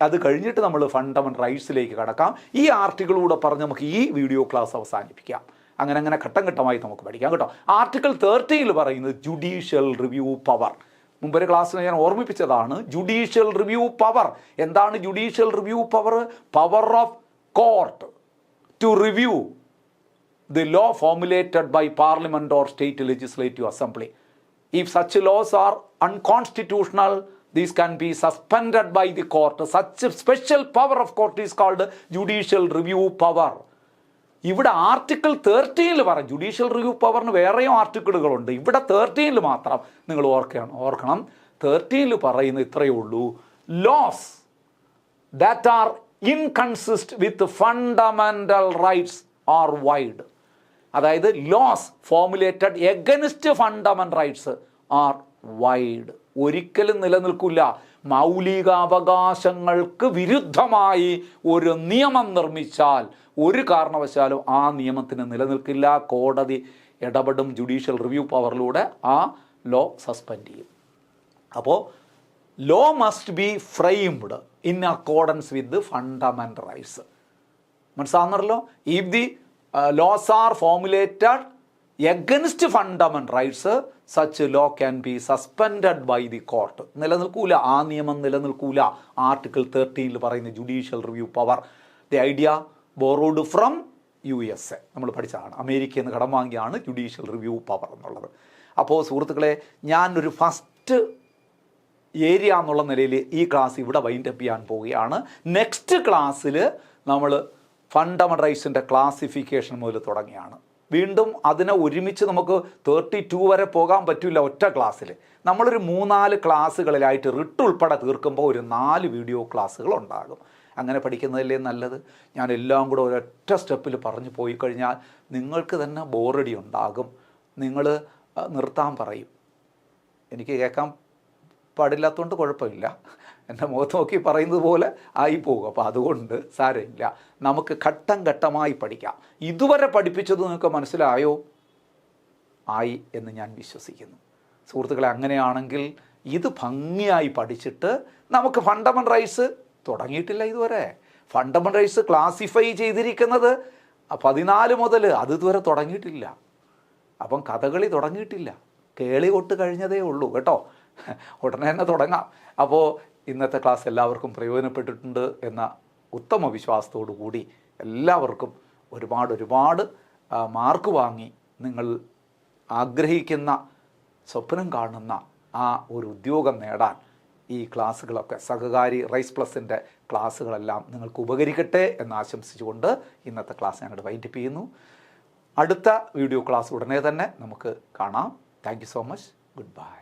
അത് കഴിഞ്ഞിട്ട് നമ്മൾ ഫണ്ടമെൻ്റൽ റൈറ്റ്സിലേക്ക് കടക്കാം. ഈ ആർട്ടിക്കിളൂടെ പറഞ്ഞ് നമുക്ക് ഈ വീഡിയോ ക്ലാസ് അവസാനിപ്പിക്കാം. അങ്ങനെ ഘട്ടം ഘട്ടമായി നമുക്ക് പഠിക്കാം കേട്ടോ. ആർട്ടിക്കിൾ 13 പറയുന്നത് ജുഡീഷ്യൽ റിവ്യൂ പവർ. മുമ്പൊരു ക്ലാസ്സിൽ ഞാൻ ഓർമ്മിപ്പിച്ചതാണ് ജുഡീഷ്യൽ റിവ്യൂ പവർ. എന്താണ് judicial review power? Power of court to review the law formulated by parliament or state legislative assembly. If such laws are unconstitutional, these can be suspended by the court. Such special power of court is called judicial review power. ഇവിടെ article 13 പറയും judicial review പവറിന് വേറെയും ആർട്ടിക്കിളുകളുണ്ട്. ഇവിടെ 13 മാത്രം നിങ്ങൾ ഓർക്കണം. 13 പറയുന്നത് ഇത്രയേ ഉള്ളൂ: laws that are inconsistent with fundamental rights are void. അതായത് laws formulated against fundamental rights are void. ഒരിക്കലും നിലനിൽക്കില്ല. മൗലികാവകാശങ്ങൾക്ക് വിരുദ്ധമായി ഒരു നിയമം നിർമ്മിച്ചാൽ ഒരു കാരണവശാലും ആ നിയമത്തിന് നിലനിൽക്കില്ല. കോടതി ഇടപെടും. ജുഡീഷ്യൽ റിവ്യൂ പവറിലൂടെ ആ ലോ സസ്പെൻഡ് ചെയ്യും. അപ്പോൾ law must be framed in accordance with fundamental rights. മനസ്സിലാകുന്നല്ലോ? If the laws are formulated against fundamental rights, such law can be suspended by the court. നിലനിൽക്കൂല, ആ നിയമം നിലനിൽക്കൂല. ആർട്ടിക്കിൾ 13 പറയുന്ന judicial review power. The idea borrowed from USA. നമ്മൾ പഠിച്ചതാണ്. അമേരിക്കയിൽ നിന്ന് കടം വാങ്ങിയാണ് ജുഡീഷ്യൽ റിവ്യൂ പവർ എന്നുള്ളത്. അപ്പോൾ സുഹൃത്തുക്കളെ, ഞാനൊരു ഫസ്റ്റ് ഏരിയ എന്നുള്ള നിലയിൽ ഈ ക്ലാസ് ഇവിടെ വൈൻഡപ്പ് ചെയ്യാൻ പോവുകയാണ്. നെക്സ്റ്റ് ക്ലാസ്സിൽ നമ്മൾ ഫണ്ടമെൻ്റൽ റൈറ്റ്സിൻ്റെ ക്ലാസിഫിക്കേഷൻ മുതൽ തുടങ്ങിയാണ്. വീണ്ടും അതിനെ ഒരുമിച്ച് നമുക്ക് 32 വരെ പോകാൻ പറ്റില്ല ഒറ്റ ക്ലാസ്സിൽ. നമ്മളൊരു 3-4 ക്ലാസ്സുകളിലായിട്ട് റിട്ട് ഉൾപ്പെടെ തീർക്കുമ്പോൾ ഒരു 4 വീഡിയോ ക്ലാസ്സുകൾ ഉണ്ടാകും. അങ്ങനെ പഠിക്കുന്നതല്ലേ നല്ലത്? ഞാൻ എല്ലാം കൂടെ ഒരൊറ്റ സ്റ്റെപ്പിൽ പറഞ്ഞു പോയി കഴിഞ്ഞാൽ നിങ്ങൾക്ക് തന്നെ ബോറടി ഉണ്ടാകും. നിങ്ങൾ നിർത്താൻ പറയും. എനിക്ക് കേൾക്കാൻ പാടില്ലാത്തതുകൊണ്ട് കുഴപ്പമില്ല, എൻ്റെ മുഖത്ത് നോക്കി പറയുന്നത് പോലെ ആയിപ്പോകും. അപ്പോൾ അതുകൊണ്ട് സാരമില്ല, നമുക്ക് ഘട്ടം ഘട്ടമായി പഠിക്കാം. ഇതുവരെ പഠിപ്പിച്ചത് നിങ്ങൾക്ക് മനസ്സിലായോ? ആയി എന്ന് ഞാൻ വിശ്വസിക്കുന്നു. സുഹൃത്തുക്കളെ, അങ്ങനെയാണെങ്കിൽ ഇത് ഭംഗിയായി പഠിച്ചിട്ട് നമുക്ക് ഫണ്ടമെൻ്റൽ റൈറ്റ്സ് തുടങ്ങിയിട്ടില്ല ഇതുവരെ. ഫണ്ടമെൻ്റൽ റൈറ്റ്സ് ക്ലാസിഫൈ ചെയ്തിരിക്കുന്നത് 14 മുതൽ, അത് ഇതുവരെ തുടങ്ങിയിട്ടില്ല. അപ്പം കഥകളി തുടങ്ങിയിട്ടില്ല, കേളി കൊട്ട് കഴിഞ്ഞതേ ഉള്ളൂ കേട്ടോ. ഉടനെ തന്നെ തുടങ്ങാം. അപ്പോൾ ഇന്നത്തെ ക്ലാസ് എല്ലാവർക്കും പ്രയോജനപ്പെട്ടിട്ടുണ്ട് എന്ന ഉത്തമ വിശ്വാസത്തോടു കൂടി എല്ലാവർക്കും ഒരുപാട് മാർക്ക് വാങ്ങി നിങ്ങൾ ആഗ്രഹിക്കുന്ന, സ്വപ്നം കാണുന്ന ആ ഒരു ഉദ്യോഗം നേടാൻ ഈ ക്ലാസ്സുകളൊക്കെ, സഹകാരി റൈസ് പ്ലസിൻ്റെ ക്ലാസ്സുകളെല്ലാം നിങ്ങൾക്ക് ഉപകരിക്കട്ടെ എന്ന് ആശംസിച്ചുകൊണ്ട് ഇന്നത്തെ ക്ലാസ് ഞങ്ങൾ വൈൻഡപ്പ് ചെയ്യുന്നു. അടുത്ത വീഡിയോ ക്ലാസ് ഉടനെ തന്നെ നമുക്ക് കാണാം. Thank you so much. Good bye.